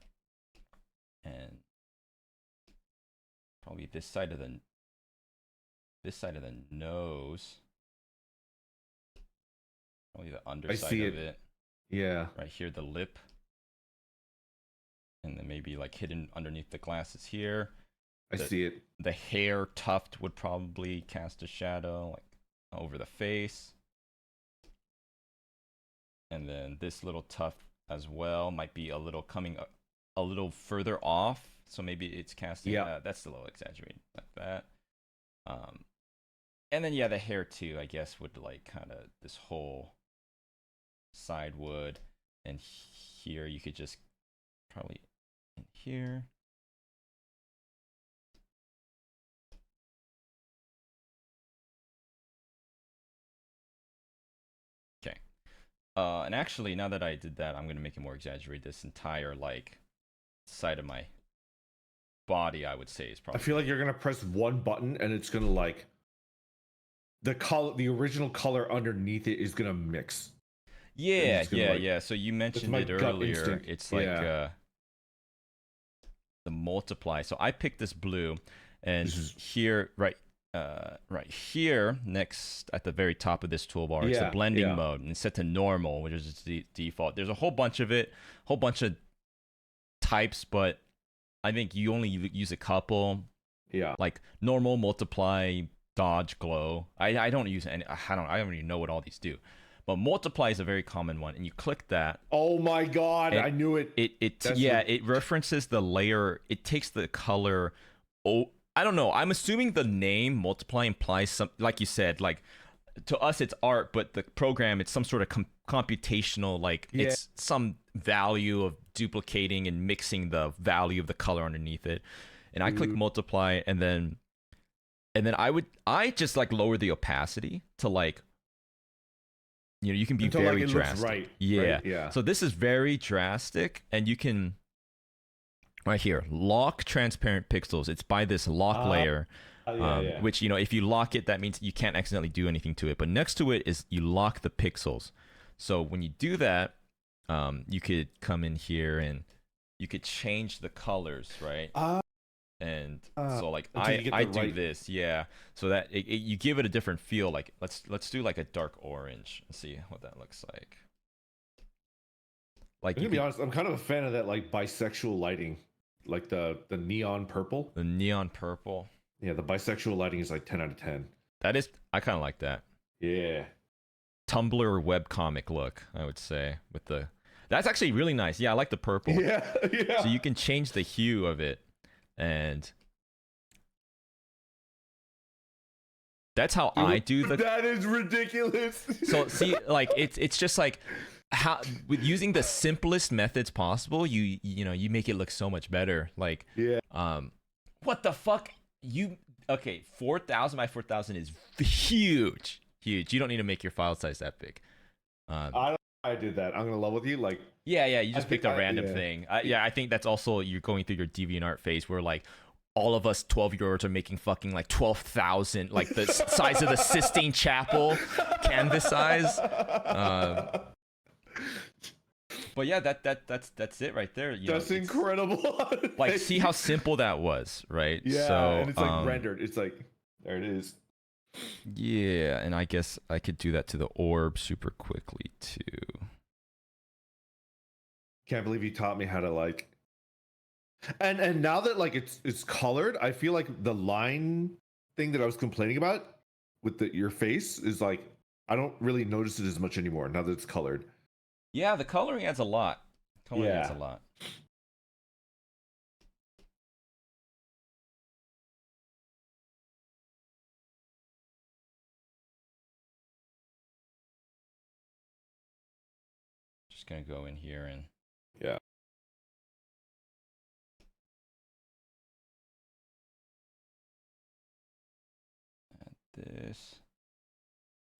and probably this side of the nose, probably the underside see of it. it. Yeah. Right here, the lip, and then maybe like hidden underneath the glasses here. I see it. The hair tuft would probably cast a shadow like over the face. And then this little tuft as well might be a little coming a little further off, so maybe it's casting. Yeah. That's a little exaggerated like that. And then yeah, the hair too, I guess, would like kind of this whole side would, and here you could just probably in here. Okay. And actually, now that I did that, I'm gonna make it more exaggerated. This entire like side of my body, I would say, is probably. I feel like you're gonna press one button and it's gonna like the original color underneath it is gonna mix. Yeah, gonna, like, yeah. So you mentioned my it gut earlier. instinct. It's like Yeah. The multiply. So I picked this blue, and here, right here, next at the very top of this toolbar, it's the blending mode, and it's set to normal, which is the default. There's a whole bunch of types, but I think you only use a couple. Yeah. Like normal, multiply, dodge, glow. I don't use any. I don't even know what all these do. But multiply is a very common one, and you click that. Oh my god, I knew it. It references the layer. It takes the color. Oh, I don't know. I'm assuming the name multiply implies some, like you said, like to us it's art, but the program it's some sort of computational, like it's some value of duplicating and mixing the value of the color underneath it. And I click multiply, and then I just like lower the opacity to like. You know, you can be until, very like, it drastic. looks right. Yeah. Right? Yeah. So this is very drastic, and you can right here lock transparent pixels. It's by this lock layer, which you know if you lock it, that means you can't accidentally do anything to it. But next to it is you lock the pixels. So when you do that, you could come in here and you could change the colors, right? And so like I do this, yeah, so that you give it a different feel. Like let's do like a dark orange and see what that looks like. Like I'm gonna be honest, I'm kind of a fan of that like bisexual lighting, like the neon purple. The neon purple. Yeah, the bisexual lighting is like 10 out of 10. That is, I kind of like that. Yeah. Tumblr webcomic look, I would say, with the. That's actually really nice. Yeah, I like the purple. Yeah, yeah. So you can change the hue of it. And that's how I do the. That is ridiculous. So see, like it's just like how with using the simplest methods possible, you know you make it look so much better. Like what the fuck okay, 4,000 by 4,000 is huge. You don't need to make your file size that big. I did that. I'm gonna level with you. Like yeah, you just picked a random thing. I think that's also you're going through your DeviantArt phase where like all of us 12-year-olds are making fucking like 12,000, like the size of the Sistine Chapel canvas size. But yeah, that's it right there. That's incredible. Like, see how simple that was, right? Yeah, so, and it's like rendered. It's like There it is. Yeah, and I guess I could do that to the orb super quickly too. Can't believe you taught me how to like. And now that like it's colored, I feel like the line thing that I was complaining about with your face is like I don't really notice it as much anymore now that it's colored. Yeah, the coloring adds a lot. Coloring adds a Yeah. lot. Just gonna go in here and Yeah. add this.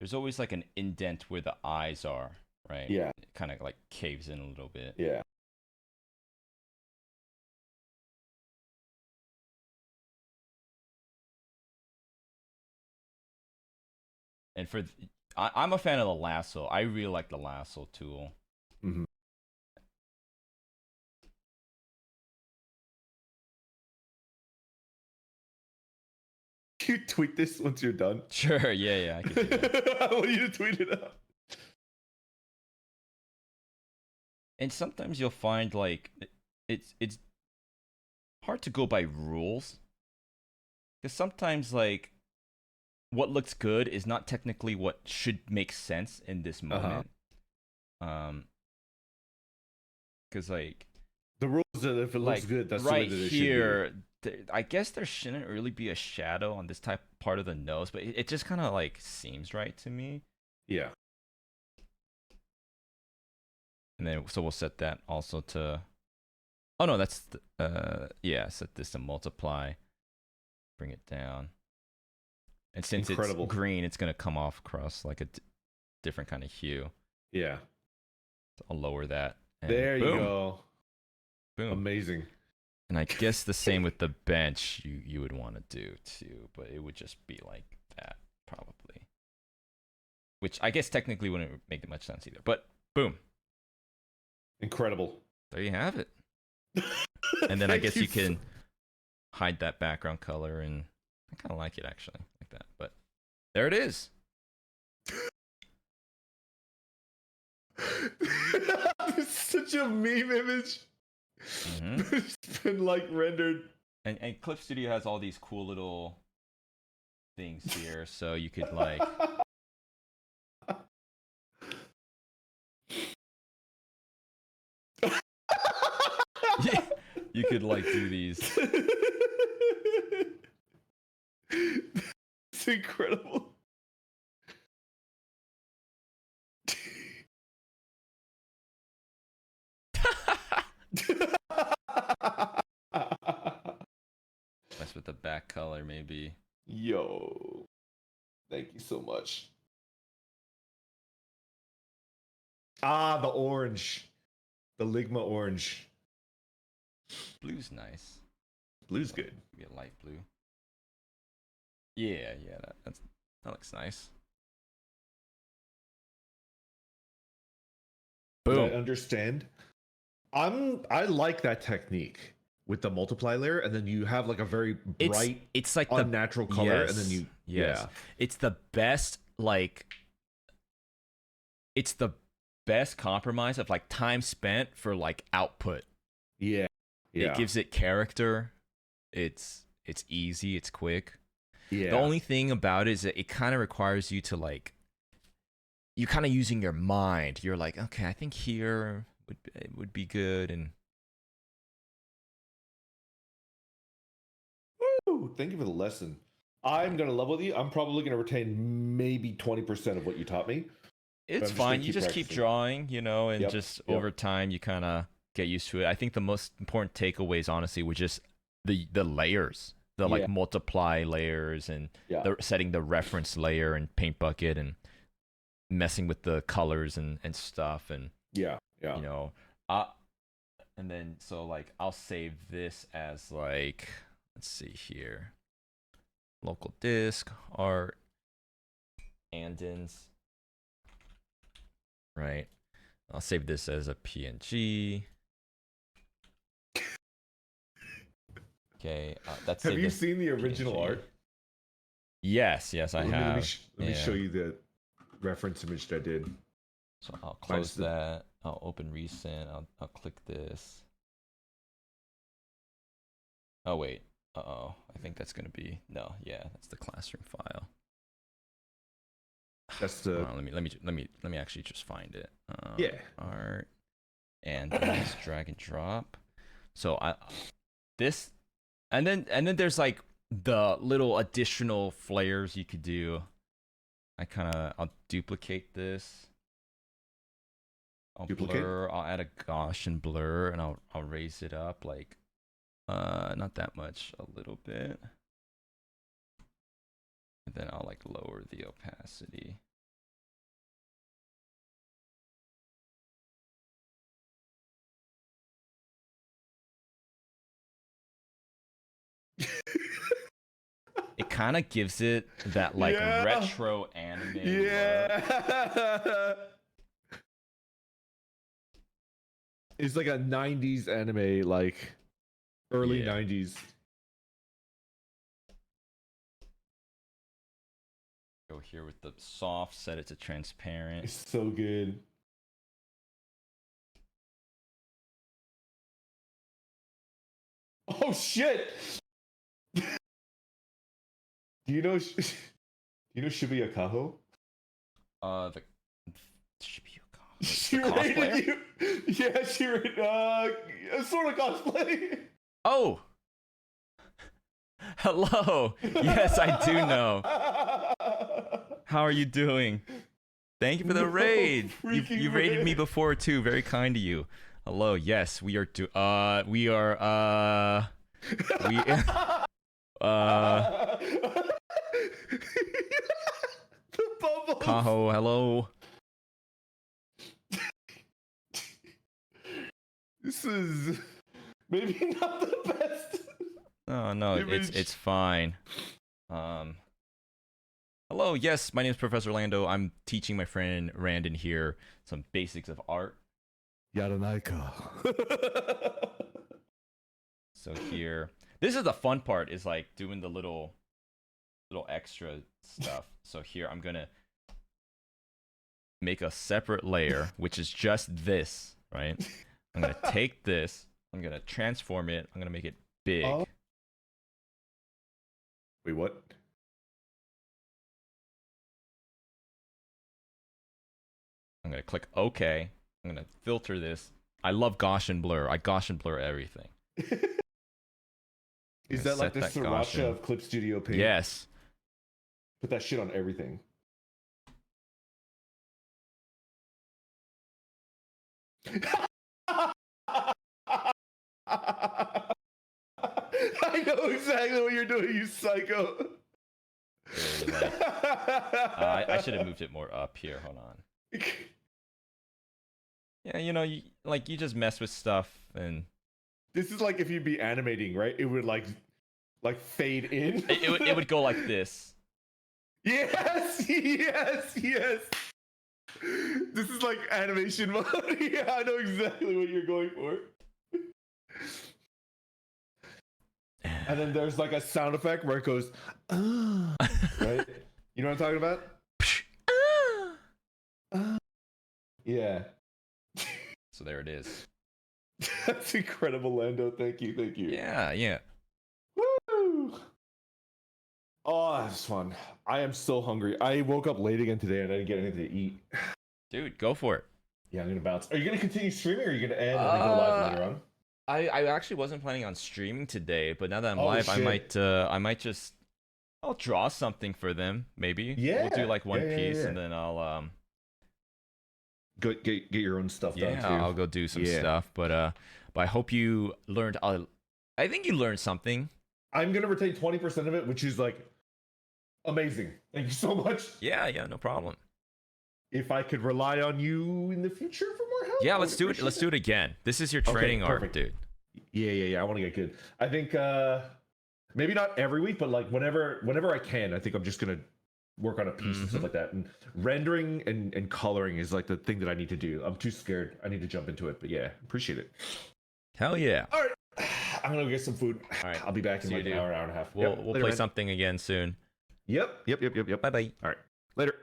There's always like an indent where the eyes are, right? Yeah. It kind of like caves in a little bit. Yeah. And I'm a fan of the lasso. I really like the lasso tool. Mm-hmm. You tweet this once you're done. Sure, yeah, I can do that. I want you to tweet it out. And sometimes you'll find like it's hard to go by rules because sometimes like what looks good is not technically what should make sense in this moment. Because like The rules that if it looks good, that's right the way that here, it should I guess there shouldn't really be a shadow on this type part of the nose, but it just kind of like seems right to me. be. Yeah. And then so we'll set that also to. Oh no, that's yeah. Set this to multiply. Bring it down. And since Incredible. it's green, it's gonna come off across like a different kind of hue. Yeah. So I'll lower that. And There boom, you go. boom. Amazing. And I guess the same with the bench you would want to do too, but it would just be like that probably. Which I guess technically wouldn't make much sense either. But boom. Incredible. There you have it. And then I guess you can hide that background color, and I kind of like it actually, like that. But there it is. It's such a meme image. Mm-hmm. It's been like rendered. And Clip Studio has all these cool little things here, so you could like. Yeah, you could like do these. It's incredible. Mess with the back color, maybe. Yo, thank you so much. Ah, the orange, the Ligma orange. Blue's nice. Blue's good. Maybe a light blue. Yeah, that looks nice. Boom. I understand. I like that technique with the multiply layer, and then you have like a very bright, it's like unnatural color, and then you yeah, it's the best like. It's the best compromise of like time spent for like output. Yeah. It gives it character. It's easy. It's quick. Yeah. The only thing about it is that it kind of requires you to like. You kind of using your mind. You're like, okay, I think here would be good, and. Woo, thank you for the lesson. I'm gonna level with you. I'm probably gonna retain maybe 20% of what you taught me. It's fine. You just keep drawing, and Yep, just yep. over time you kind of get used to it. I think the most important takeaways, honestly, were just the layers, the like Yeah. multiply layers, and setting the reference layer and paint bucket, and messing with the colors and stuff, and Yeah. and then so like I'll save this as like, let's see here, local disk art andins. Right. I'll save this as a PNG. Okay, that's. Have you seen the original art? Yes, I Let me have. let me show you the reference image that I did. So I'll Mine's close that. I'll open recent. I'll click this. Oh wait. Uh-oh. I think that's gonna be no. Yeah, that's the classroom file. That's the Hold on, let me actually just find it. yeah. Art and then just drag and drop. So I this and then there's like the little additional flares you could do. I'll duplicate this. I'll Duplicate? blur. I'll add a Gaussian blur and I'll raise it up like not that much, a little bit. And then I'll like lower the opacity. It kind of gives it that like Yeah. retro anime look. Yeah. It's like a 90s anime, like early Yeah. 90s. Go here with the soft, set it to transparent. It's so good. Oh shit! Do you know Shibuya Kaho? The She the rated cosplayer? you. Yeah, she rated sort of cosplay. Oh! Hello! Yes, I do know. How are you doing? Thank you for the No raid. freaking You raided way. me before too. Very kind to you. Hello. Yes, we are we we The bubbles. Kaho, hello. This is maybe not the best. No, image. it's fine. Hello, yes, my name is Professor Lando. I'm teaching my friend Randon here some basics of art. Yaranaika. So here, this is the fun part, is like doing the little extra stuff. So here, I'm gonna make a separate layer, which is just this, right? I'm gonna take this, I'm gonna transform it, I'm gonna make it big. Oh. Wait, what? I'm gonna click OK. I'm gonna filter this. I love Gaussian blur. I Gaussian blur everything. Is that like the set that sriracha Gaussian. of Clip Studio Paint? Yes. Put that shit on everything. I know exactly what you're doing, you psycho. Very, like, I should have moved it more up here. Hold on. Yeah, you just mess with stuff and This is like if you'd be animating, right? It would like fade in. it would go like this. Yes, yes, yes. This is like animation mode. Yeah, I know exactly what you're going for. And then there's like a sound effect where it goes, right? You know what I'm talking about? Yeah. So there it is. That's incredible, Lando. Thank you, thank you. Yeah. Woo! Oh, that's fun. I am so hungry. I woke up late again today and I didn't get anything to eat. Dude, go for it. Yeah, I'm gonna bounce. Are you gonna continue streaming or are you gonna end and then go live later on? I actually wasn't planning on streaming today, but now that I'm Oh, live, shit. I might just I'll draw something for them, maybe. Yeah. We'll do like one Yeah, piece yeah. and then I'll Go get your own stuff done too. I'll go do some stuff, but I hope you learned I think you learned something. I'm gonna retain 20% of it, which is like amazing. Thank you so much. Yeah, no problem. If I could rely on you in the future for more help. Yeah, let's do it. Let's do it again. This is your training art, perfect. dude. Yeah. I want to get good. I think maybe not every week, but like whenever I can, I think I'm just gonna work on a piece and stuff like that. And rendering and coloring is like the thing that I need to do. I'm too scared. I need to jump into it. But yeah, appreciate it. Hell yeah. All right. I'm gonna go get some food. All right. I'll be back in See like you, an dude. hour and a half. We'll Yep. play Later, man. something again soon. Yep. Bye bye. All right. Later.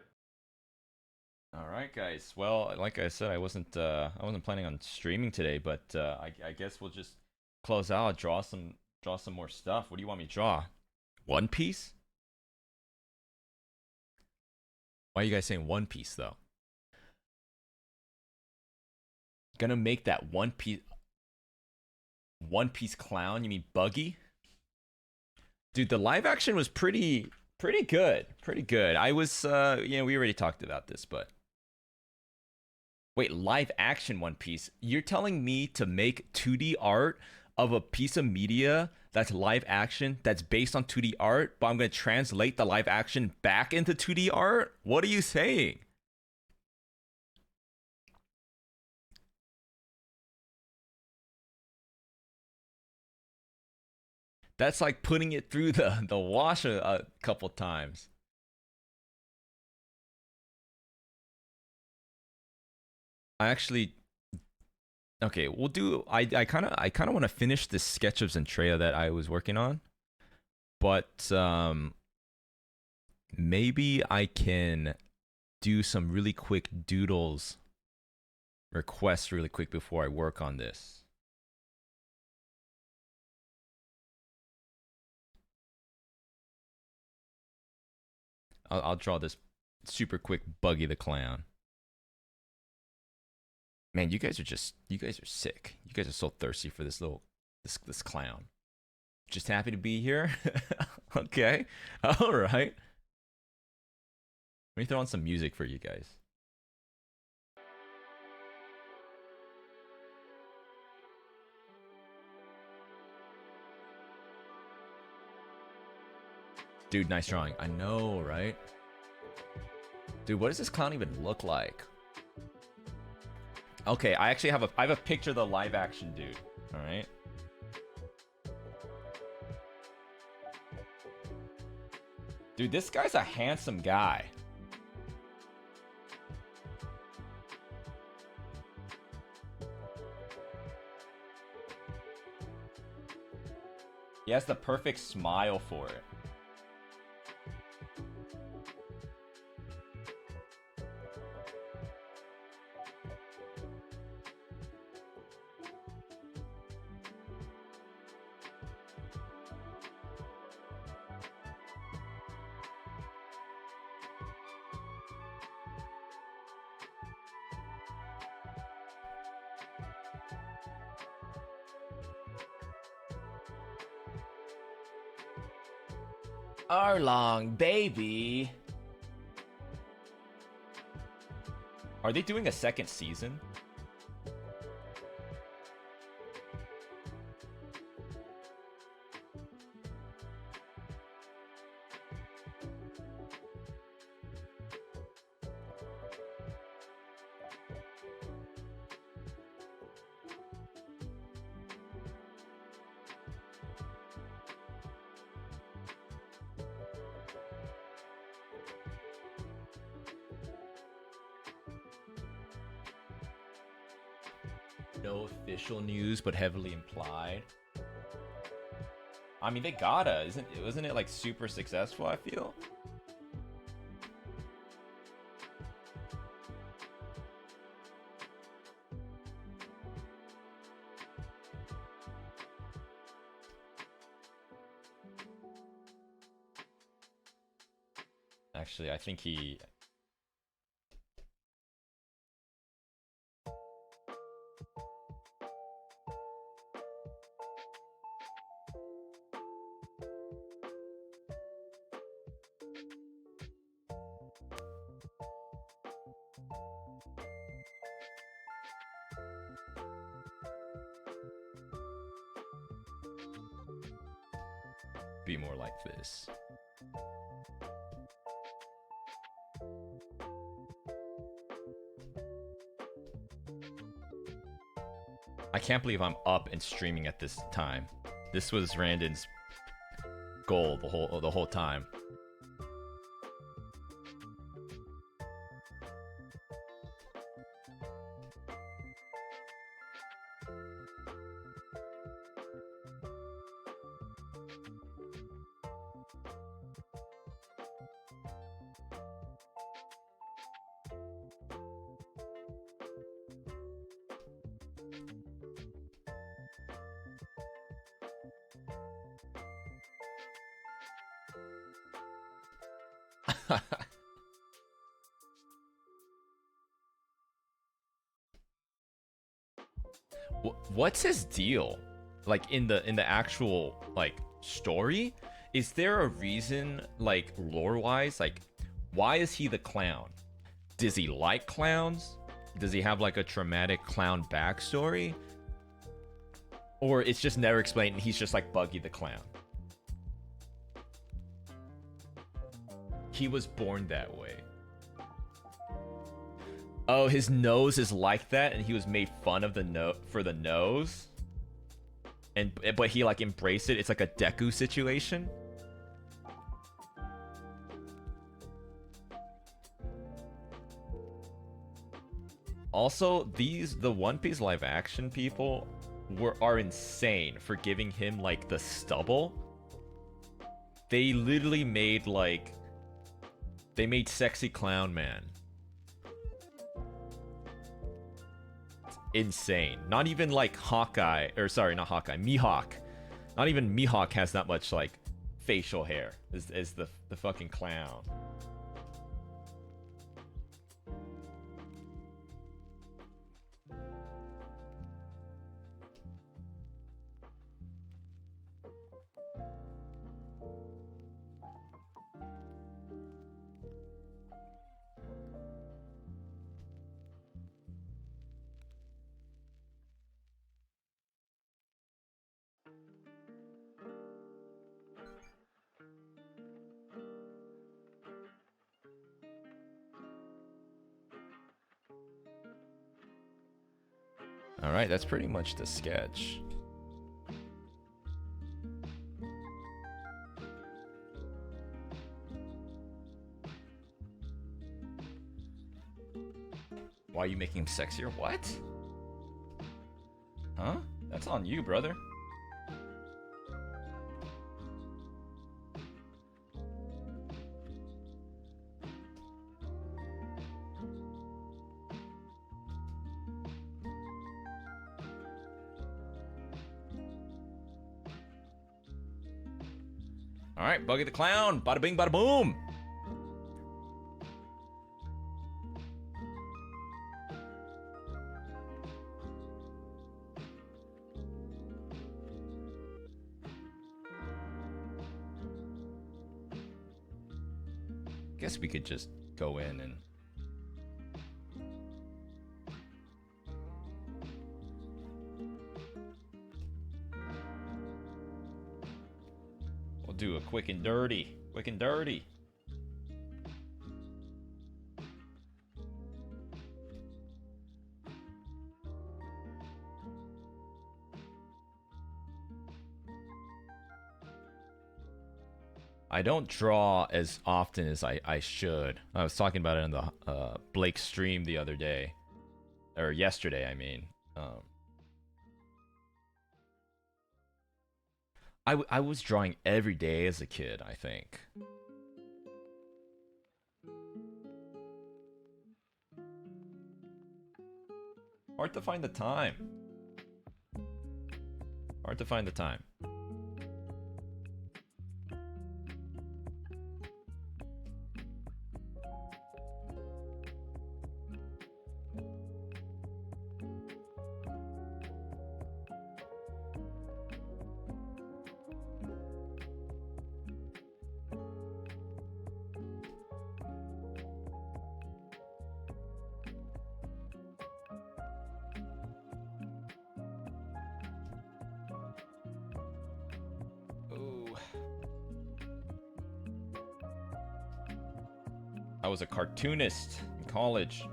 All right, guys. Well, like I said, I wasn't planning on streaming today, but I guess we'll just close out, draw some more stuff. What do you want me to draw? One Piece? Why are you guys saying One Piece though? Gonna make that One Piece clown? You mean Buggy? Dude, the live action was pretty good. Pretty good. I was we already talked about this, but wait, live action One Piece. You're telling me to make 2D art of a piece of media that's live action, that's based on 2D art, but I'm going to translate the live action back into 2D art? What are you saying? That's like putting it through the wash a couple times. I actually okay, we'll do I kind of want to finish this sketch of Zentrea that I was working on, but maybe I can do some really quick doodles requests really quick before I work on this. I'll draw this super quick Buggy the Clown. Man, you guys are sick. You guys are so thirsty for this clown. Just happy to be here. Okay. All right. Let me throw on some music for you guys. Dude, nice drawing. I know, right? Dude, what does this clown even look like? Okay, I actually have a picture of the live action dude. All right. Dude, this guy's a handsome guy. He has the perfect smile for it. Arlong, baby. Are they doing a second season? No official news, but heavily implied. I mean, they gotta, wasn't it like super successful? I feel. Actually, I think he. Be more like this. I can't believe I'm up and streaming at this time. This was Randon's goal the whole time. What's his deal? Like in the actual like story, is there a reason like lore wise like why is he the clown? Does he like clowns? Does he have like a traumatic clown backstory? Or it's just never explained and he's just like Buggy the Clown? He was born that way. Oh, his nose is like that and he was made fun of for the nose? And but he like embraced it. It's like a Deku situation. Also, the One Piece live action people are insane for giving him like the stubble. They literally made like they made sexy clown man. It's insane. Not even like Hawkeye, or sorry, not Hawkeye, Mihawk. Not even Mihawk has that much like facial hair as the fucking clown. All right, that's pretty much the sketch. Why are you making him sexier? What? Huh? That's on you, brother. All right, Buggy the Clown. Bada bing, bada boom. Guess we could just go in and we'll do a quick and dirty. Quick and dirty. I don't draw as often as I should. I was talking about it in the Blake stream the other day. Or yesterday, I mean. I was drawing every day as a kid, I think. Hard to find the time. Hard to find the time. I was a cartoonist in college.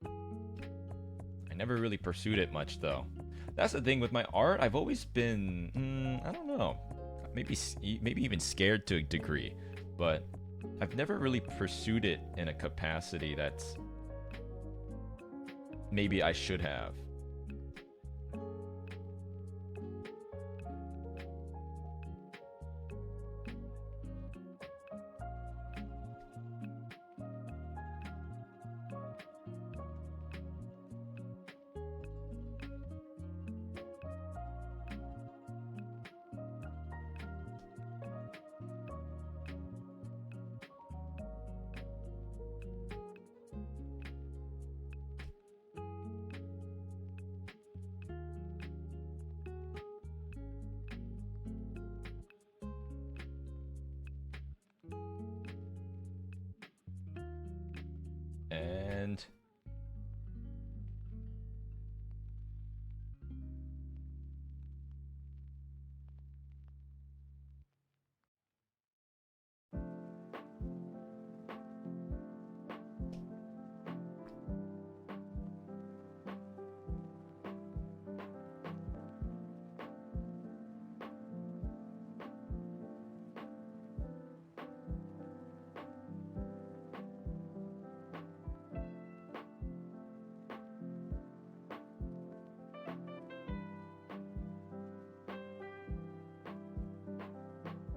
I never really pursued it much, though. That's the thing with my art. I've always been, I don't know, maybe even scared to a degree, but I've never really pursued it in a capacity that's maybe I should have. and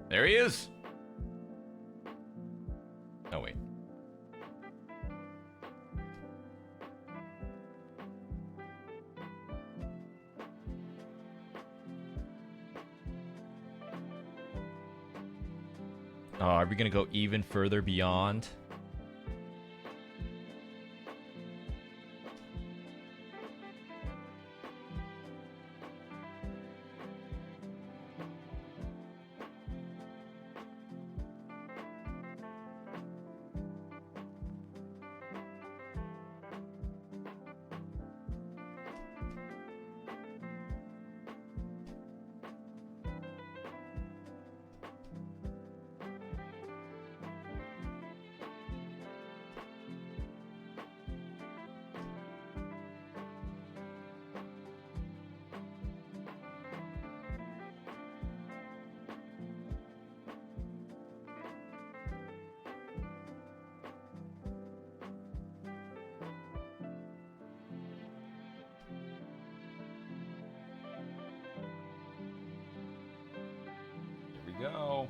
there he is. Oh, wait. Oh, are we gonna go even further beyond? Here we go.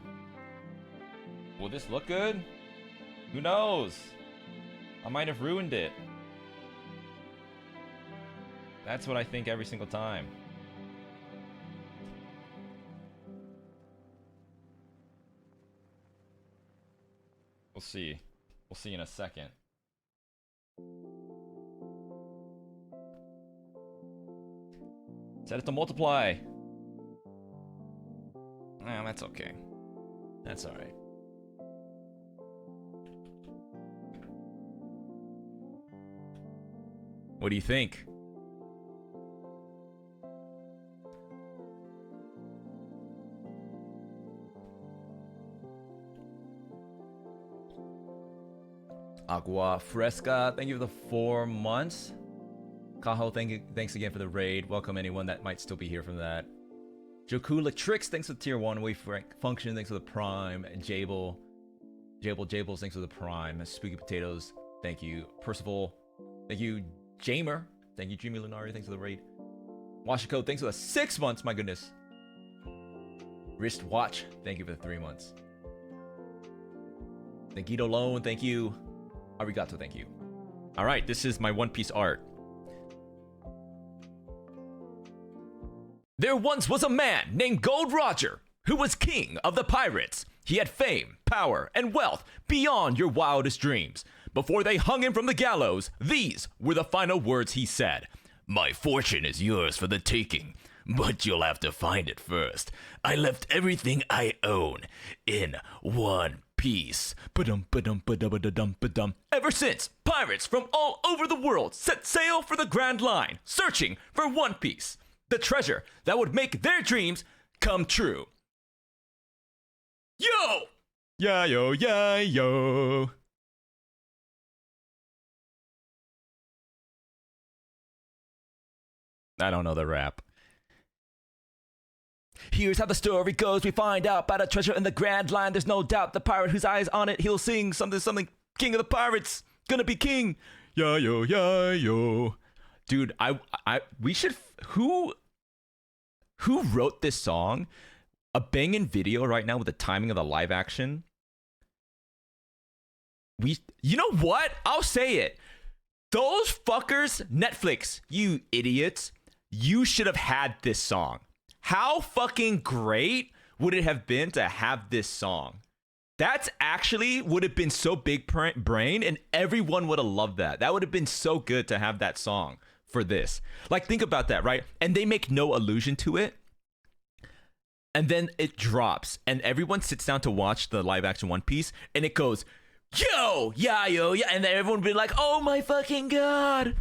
Will this look good? Who knows? I might have ruined it. That's what I think every single time. We'll see. We'll see in a second. Set it to multiply. Oh, that's okay. That's alright. What do you think? Agua Fresca, thank you for the 4 months. Kaho, thanks again for the raid. Welcome anyone that might still be here from that. Joku Latrix, thanks for the tier 1. Wave Function, thanks for the prime. Jable, thanks for the prime. Spooky Potatoes, thank you. Percival, thank you. Jamer, thank you. Dreamy Lunari, thanks for the raid. Washiko, thanks for the 6 months, my goodness. Wrist Watch, thank you for the 3 months. Nagito Lone, thank you. Arigato, thank you. Alright, this is my One Piece art. There once was a man named Gold Roger who was king of the pirates. He had fame, power, and wealth beyond your wildest dreams. Before they hung him from the gallows, these were the final words he said. My fortune is yours for the taking, but you'll have to find it first. I left everything I own in one piece. Ever since, pirates from all over the world set sail for the Grand Line, searching for One Piece, the treasure that would make their dreams come true. Yo! Yeah, yo, yeah, yo. I don't know the rap. Here's how the story goes. We find out about a treasure in the Grand Line. There's no doubt the pirate whose eye is on it, he'll sing something, king of the pirates, gonna be king. Yeah, yo, yeah, yo. Dude, we should, who wrote this song? A banging video right now with the timing of the live action. You know what? I'll say it. Those fuckers, Netflix, you idiots, you should have had this song. How fucking great would it have been to have this song? That's actually would have been so big brain and everyone would have loved that. That would have been so good to have that song for this. Like, think about that, right? And they make no allusion to it. And then it drops and everyone sits down to watch the live action One Piece and it goes, yo, yeah, yo, yeah, and then everyone would be like, oh my fucking god.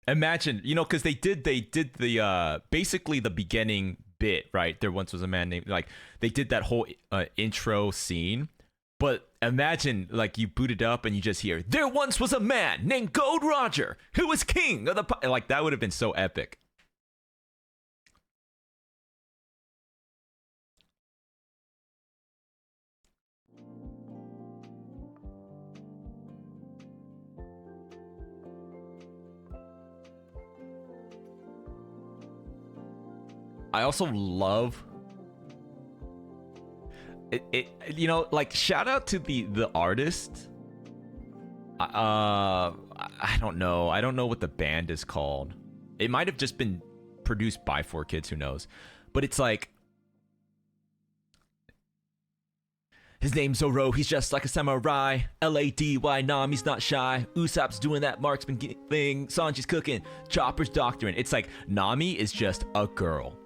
Imagine, you know, because they did the basically the beginning bit, right? There once was a man named, like, they did that whole intro scene. But imagine, like, you boot it up and you just hear, there once was a man named Gold Roger who was king of the like, that would have been so epic. I also love it, you know, like, shout out to the artist. I don't know. I don't know what the band is called. It might have just been produced by 4Kids, who knows. But it's like, his name's Zoro, he's just like a samurai. Lady, Nami's not shy. Usopp's doing that marksman thing. Sanji's cooking. Chopper's doctoring. It's like, Nami is just a girl.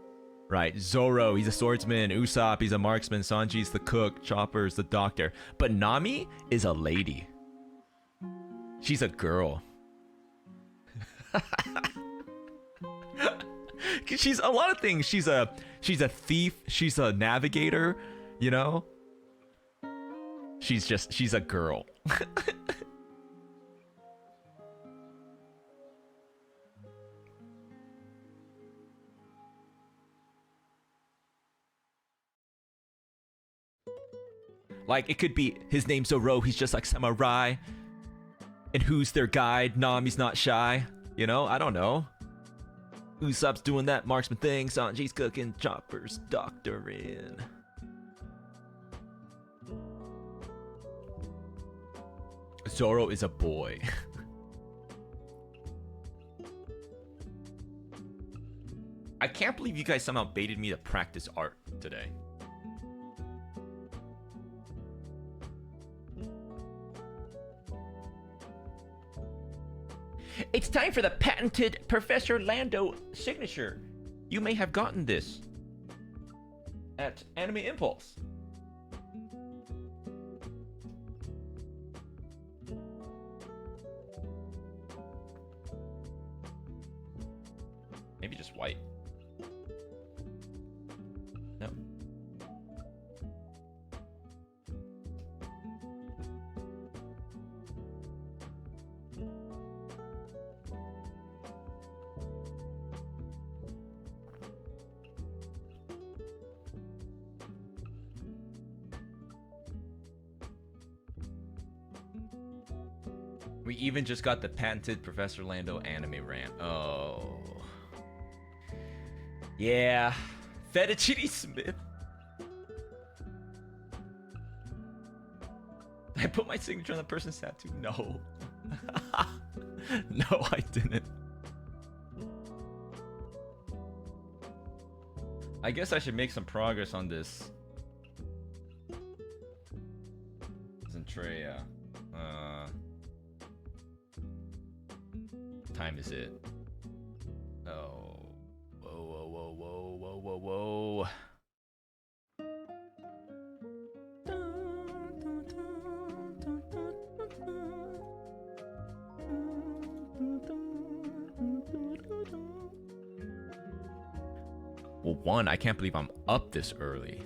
Right, Zoro, he's a swordsman. Usopp, he's a marksman. Sanji's the cook. Chopper's the doctor. But Nami is a lady. She's a girl. She's a lot of things. She's a thief. She's a navigator. You know. She's a girl. Like, it could be, his name's Zoro, he's just like samurai. And who's their guide? Nami's not shy. You know, I don't know. Usopp's doing that marksman thing. Sanji's cooking. Chopper's doctoring. Zoro is a boy. I can't believe you guys somehow baited me to practice art today. It's time for the patented Professor Lando signature. You may have gotten this at Anime Impulse. Maybe just white. No. We even just got the patented Professor Lando anime rant. Oh. Yeah. Fettuccine Smith. I put my signature on the person's tattoo? No. No, I didn't. I guess I should make some progress on this. Zentreya. Time is it? Oh. Whoa, whoa, whoa, whoa, whoa, whoa, whoa. Well, one, I can't believe I'm up this early.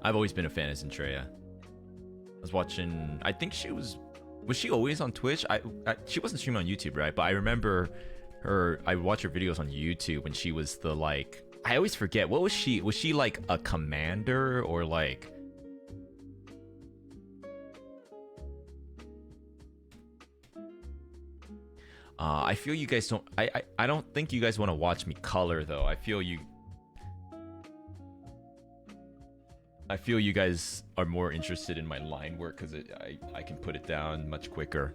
I've always been a fan of Zentreya. I was watching, I think she was she always on Twitch? She wasn't streaming on YouTube, right? But I remember her, I watched her videos on YouTube when she was the, like, I always forget, what was she? Was she like a commander or like... I feel you guys don't, I don't think you guys want to watch me color though. I feel you guys are more interested in my line work because I can put it down much quicker.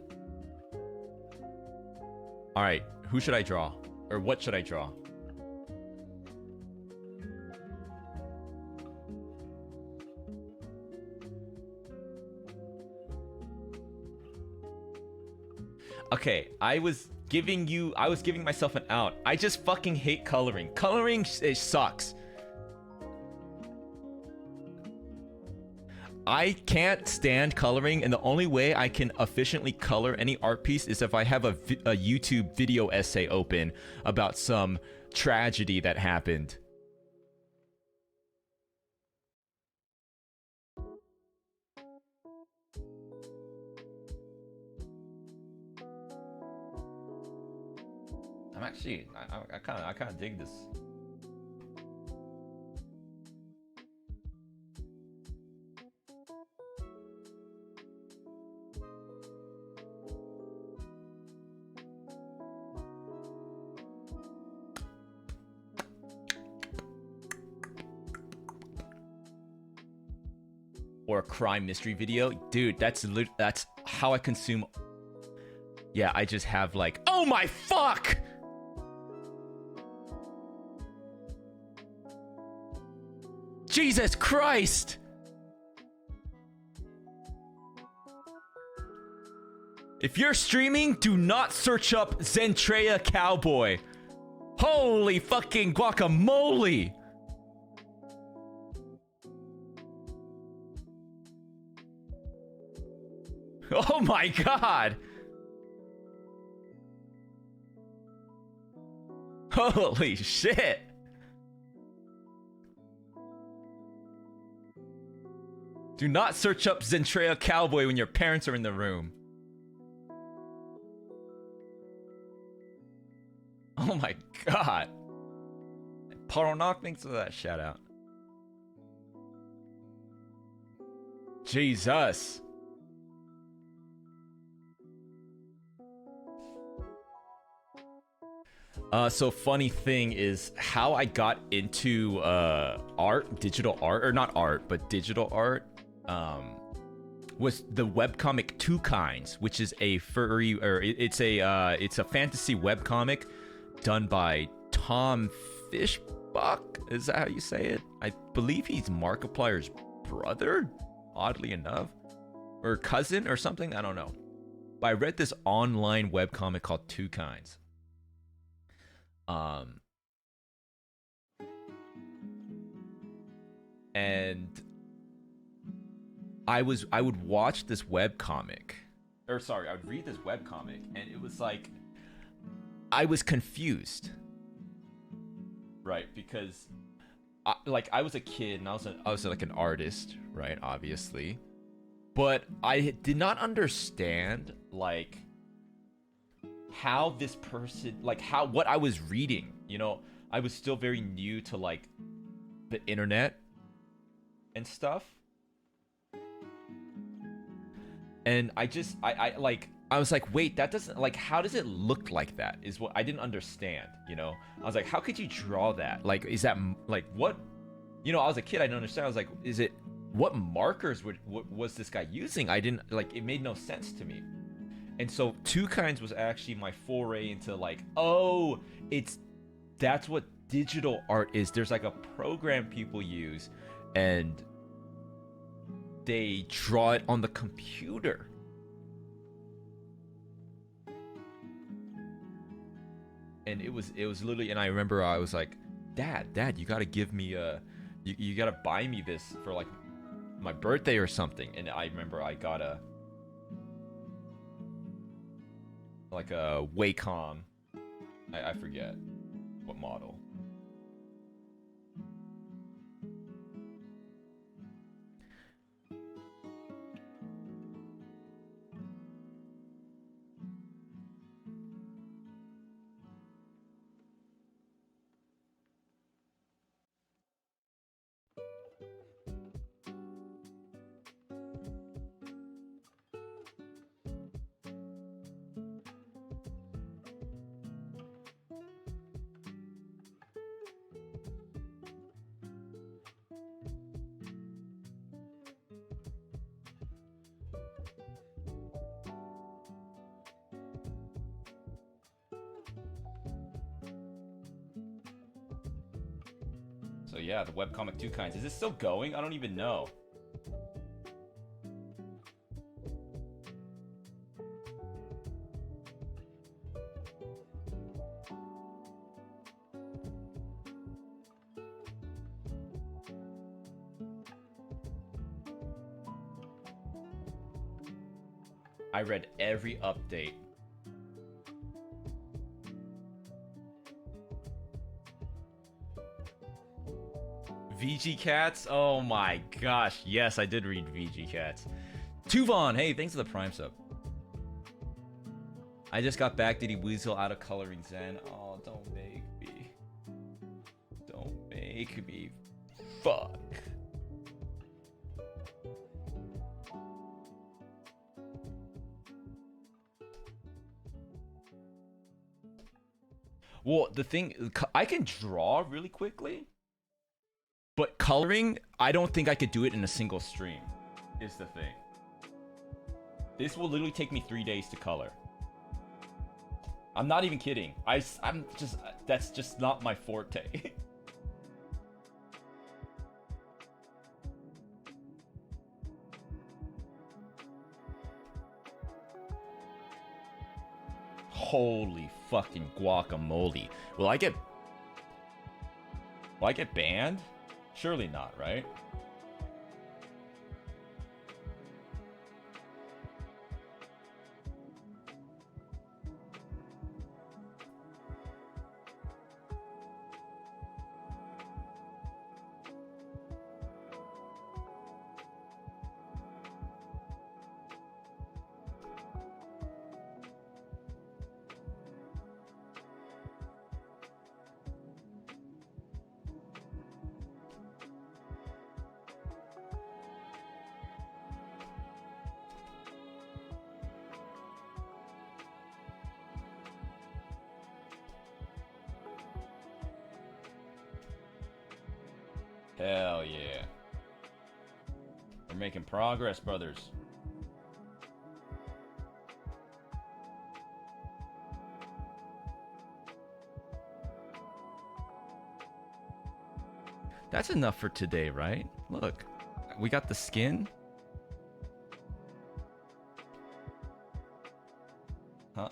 All right, who should I draw? Or what should I draw? Okay, I was giving myself an out. I just fucking hate coloring. Coloring it sucks. I can't stand coloring, and the only way I can efficiently color any art piece is if I have a YouTube video essay open about some tragedy that happened. I'm actually, I kind of dig this. Or a crime mystery video, dude. That's how I consume. Yeah, I just have like, oh my fuck. Jesus Christ! If you're streaming, do not search up Zentrea Cowboy. Holy fucking guacamole! Oh my god! Holy shit! Do not search up Zentrea Cowboy when your parents are in the room. Oh my god. Paronok, thanks for that shout out. Jesus. So funny thing is how I got into art, digital art, or not art, but digital art, was the webcomic Two Kinds, which is a furry, or it's a fantasy webcomic done by Tom Fishbach. Is that how you say it? I believe he's Markiplier's brother, oddly enough, or cousin or something. I don't know. But I read this online webcomic called Two Kinds. And I would watch this webcomic, or sorry, I would read this webcomic, and it was like I was confused, right? Because I was a kid and I was like an artist, right? Obviously, but I did not understand like how this person, like what I was reading, you know. I was still very new to like the internet and stuff, and I was like, wait, that doesn't, like, how does it look like that, is what I didn't understand, you know. I was like, how could you draw that? Like, is that like what, you know, I was a kid, I didn't understand. I was like, is it, what markers was this guy using? I didn't, like, it made no sense to me. And so Two Kinds was actually my foray into like, oh, that's what digital art is. There's like a program people use and they draw it on the computer. And it was literally, and I remember I was like, Dad, you gotta give me you gotta buy me this for like my birthday or something. And I remember I got a Wacom, I forget what model. So yeah, the webcomic Two Kinds. Is this still going? I don't even know. I read every update. VG Cats? Oh my gosh. Yes, I did read VG Cats. Tuvon, hey, thanks for the Prime sub. I just got back. Did he weasel out of coloring Zen? Oh, don't make me. Don't make me. Fuck. Well, the thing, I can draw really quickly, but coloring, I don't think I could do it in a single stream, is the thing. This will literally take me 3 days to color. I'm not even kidding. I'm just, that's just not my forte. Holy fucking guacamole. Will I get banned? Surely not, right? Hell yeah. We're making progress, brothers. That's enough for today, right? Look, we got the skin. Huh?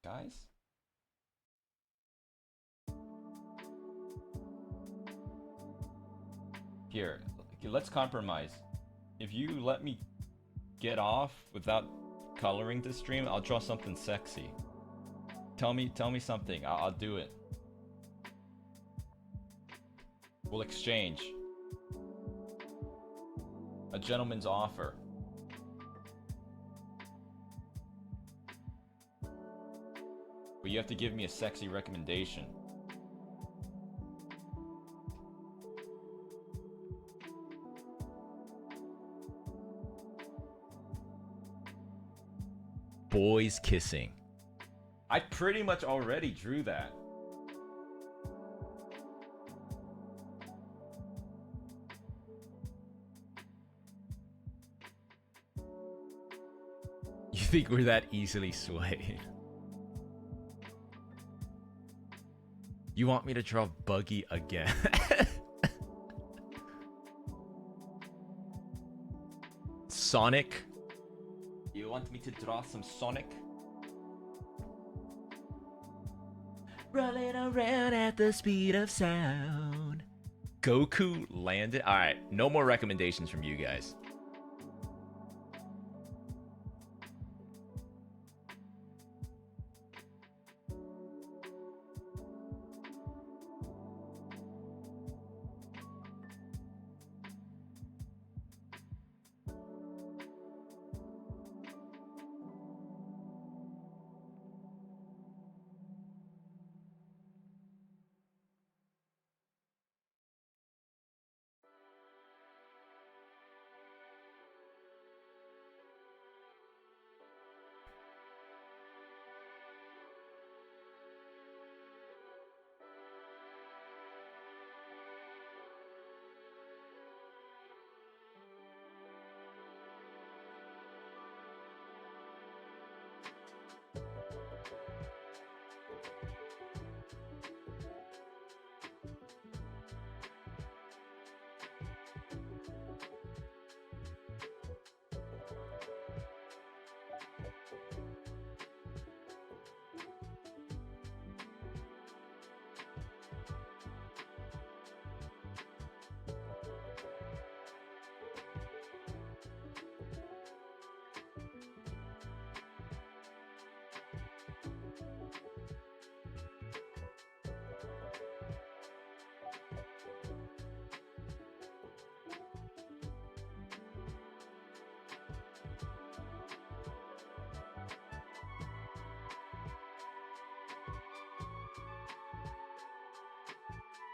Guys? Here, let's compromise. If you let me get off without coloring this stream, I'll draw something sexy. Tell me something. I'll do it. We'll exchange. A gentleman's offer. But you have to give me a sexy recommendation. Boys kissing. I pretty much already drew that. You think we're that easily swayed? You want me to draw Buggy again? Sonic? You want me to draw some Sonic? Rolling around at the speed of sound. Goku landed? Alright, no more recommendations from you guys.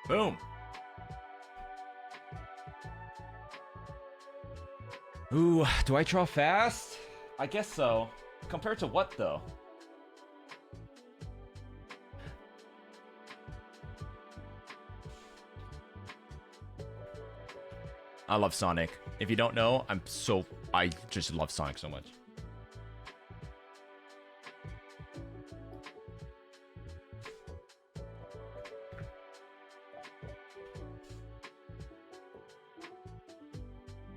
Boom. Ooh, do I draw fast? I guess so. Compared to what, though? I love Sonic. If you don't know, I just love Sonic so much.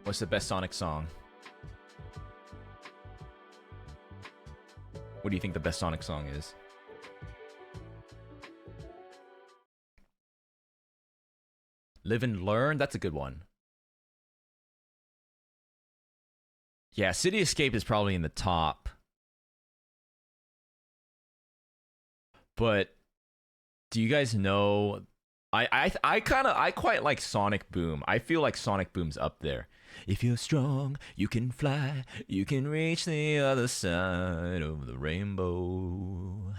What's the best Sonic song? What do you think the best Sonic song is? Live and Learn? That's a good one. Yeah, City Escape is probably in the top. But do you guys know I quite like Sonic Boom. I feel like Sonic Boom's up there. If you're strong, you can fly, you can reach the other side of the rainbow.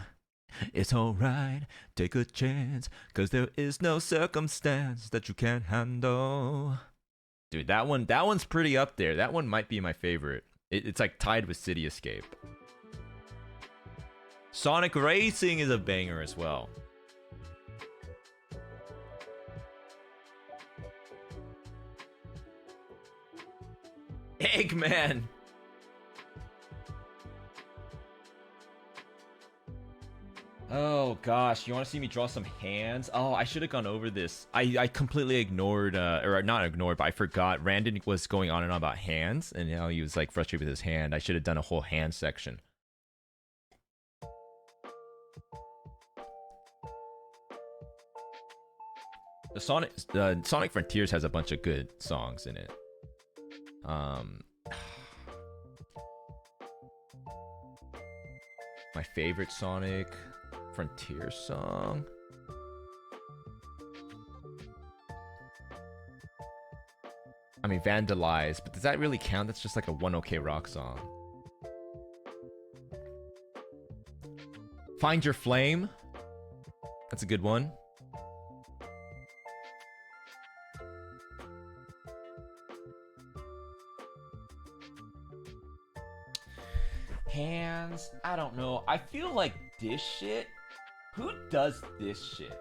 It's alright, take a chance, 'cause there is no circumstance that you can't handle. Dude, that one's pretty up there. That one might be my favorite. It's like tied with City Escape. Sonic Racing is a banger as well. Eggman! Oh gosh, you want to see me draw some hands? Oh, I should have gone over this. I completely ignored, or not ignored, but I forgot. Randon was going on and on about hands, and how he was like frustrated with his hand. I should have done a whole hand section. The Sonic Frontiers has a bunch of good songs in it. My favorite Sonic Frontier song. I mean, Vandalize, but does that really count? That's just like a One OK Rock song. Find Your Flame. That's a good one. Hands. I don't know. I feel like this shit. Who does this shit?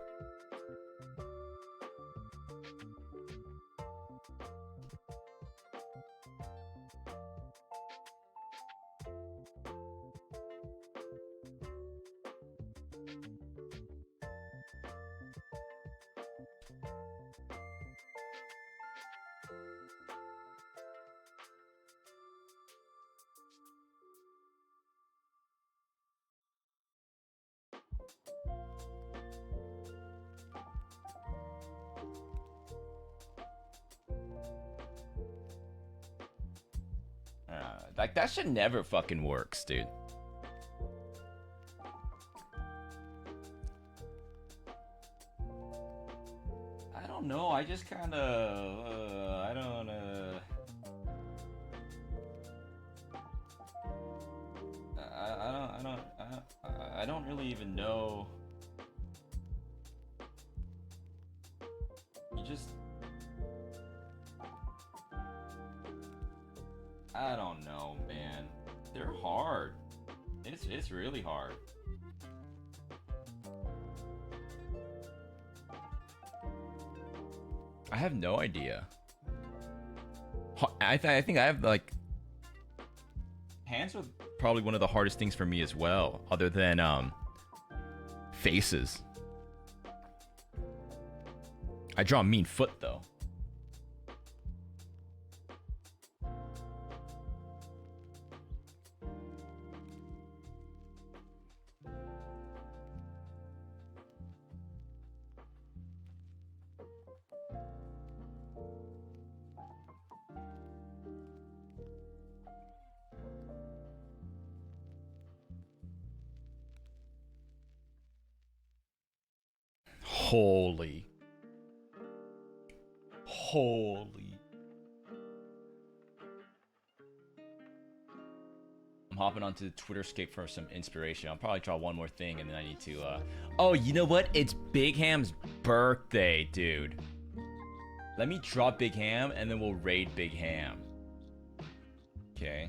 Like, that shit never fucking works, dude. I don't know. I just kind of, I don't really even know. You just, I don't know, man. They're hard. It's really hard. I have no idea. I think I have like hands are probably one of the hardest things for me as well, other than faces. I draw a mean foot though. Holy. I'm hopping onto Twitterscape for some inspiration. I'll probably draw one more thing, and then I need to. Oh, you know what? It's Big Ham's birthday, dude. Let me draw Big Ham, and then we'll raid Big Ham. Okay.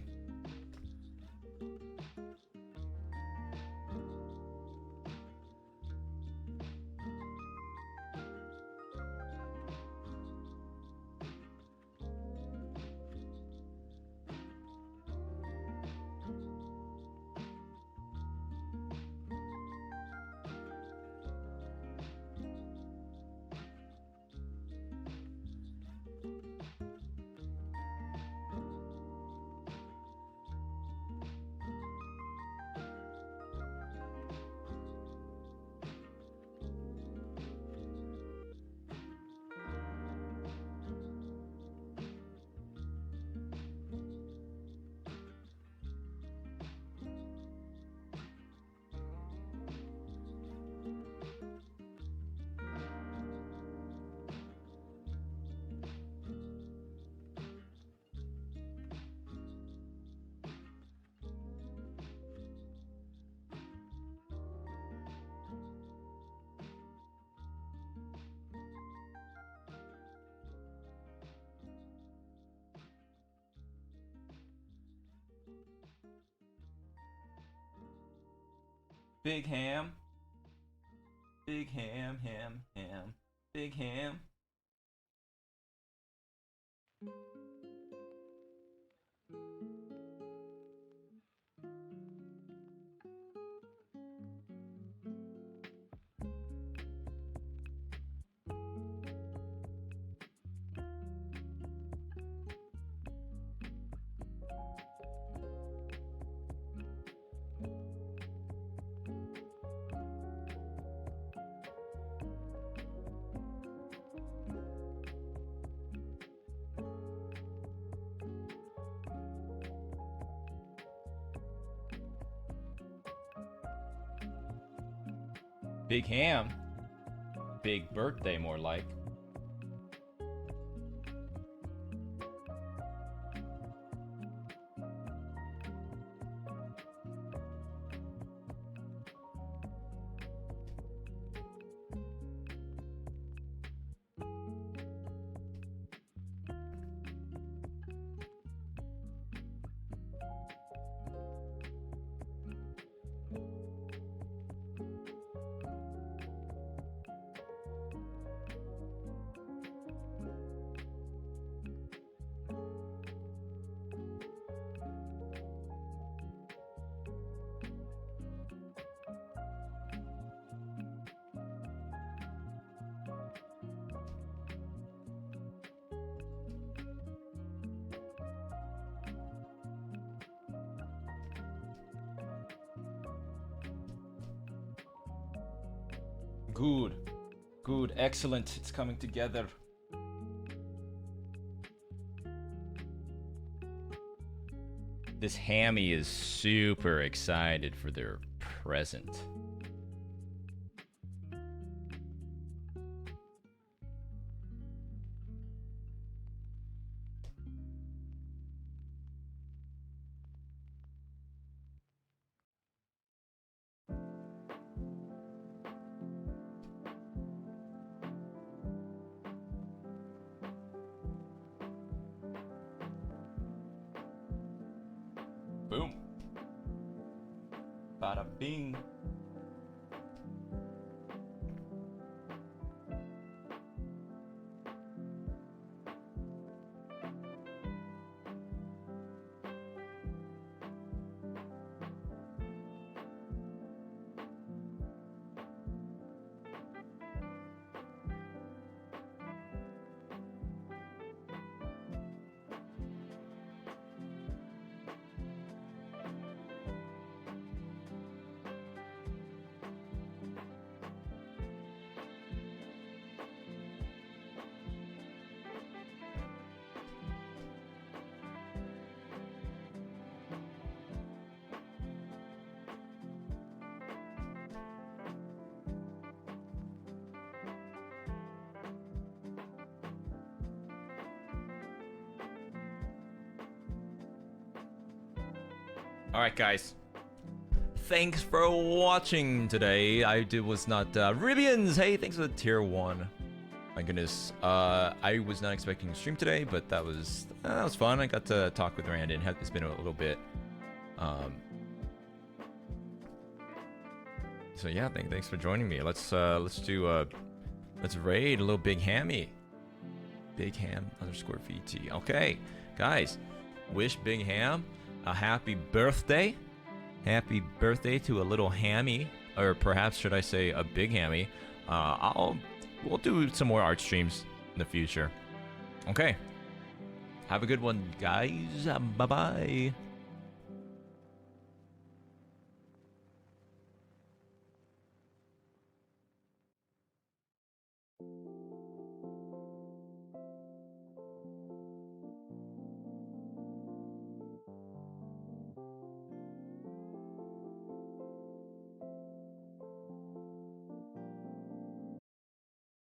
Big Ham. Big Ham, ham, ham. Big Ham. Big Ham. Big birthday, more like. Good. Good. Excellent. It's coming together. This hammy is super excited for their present. Boom. Bada bing. All right, guys. Thanks for watching today. Was not Ribians. Hey, thanks for the tier 1. My goodness. I was not expecting to stream today, but that was fun. I got to talk with Brandon. It's been a little bit. So yeah, thanks for joining me. Let's raid a little Big Hammy. Big Ham _ VT. Okay, guys, wish Big Ham a happy birthday. Happy birthday to a little hammy, or perhaps should I say a big hammy. We'll do some more art streams in the future. Okay, have a good one, guys. Bye bye.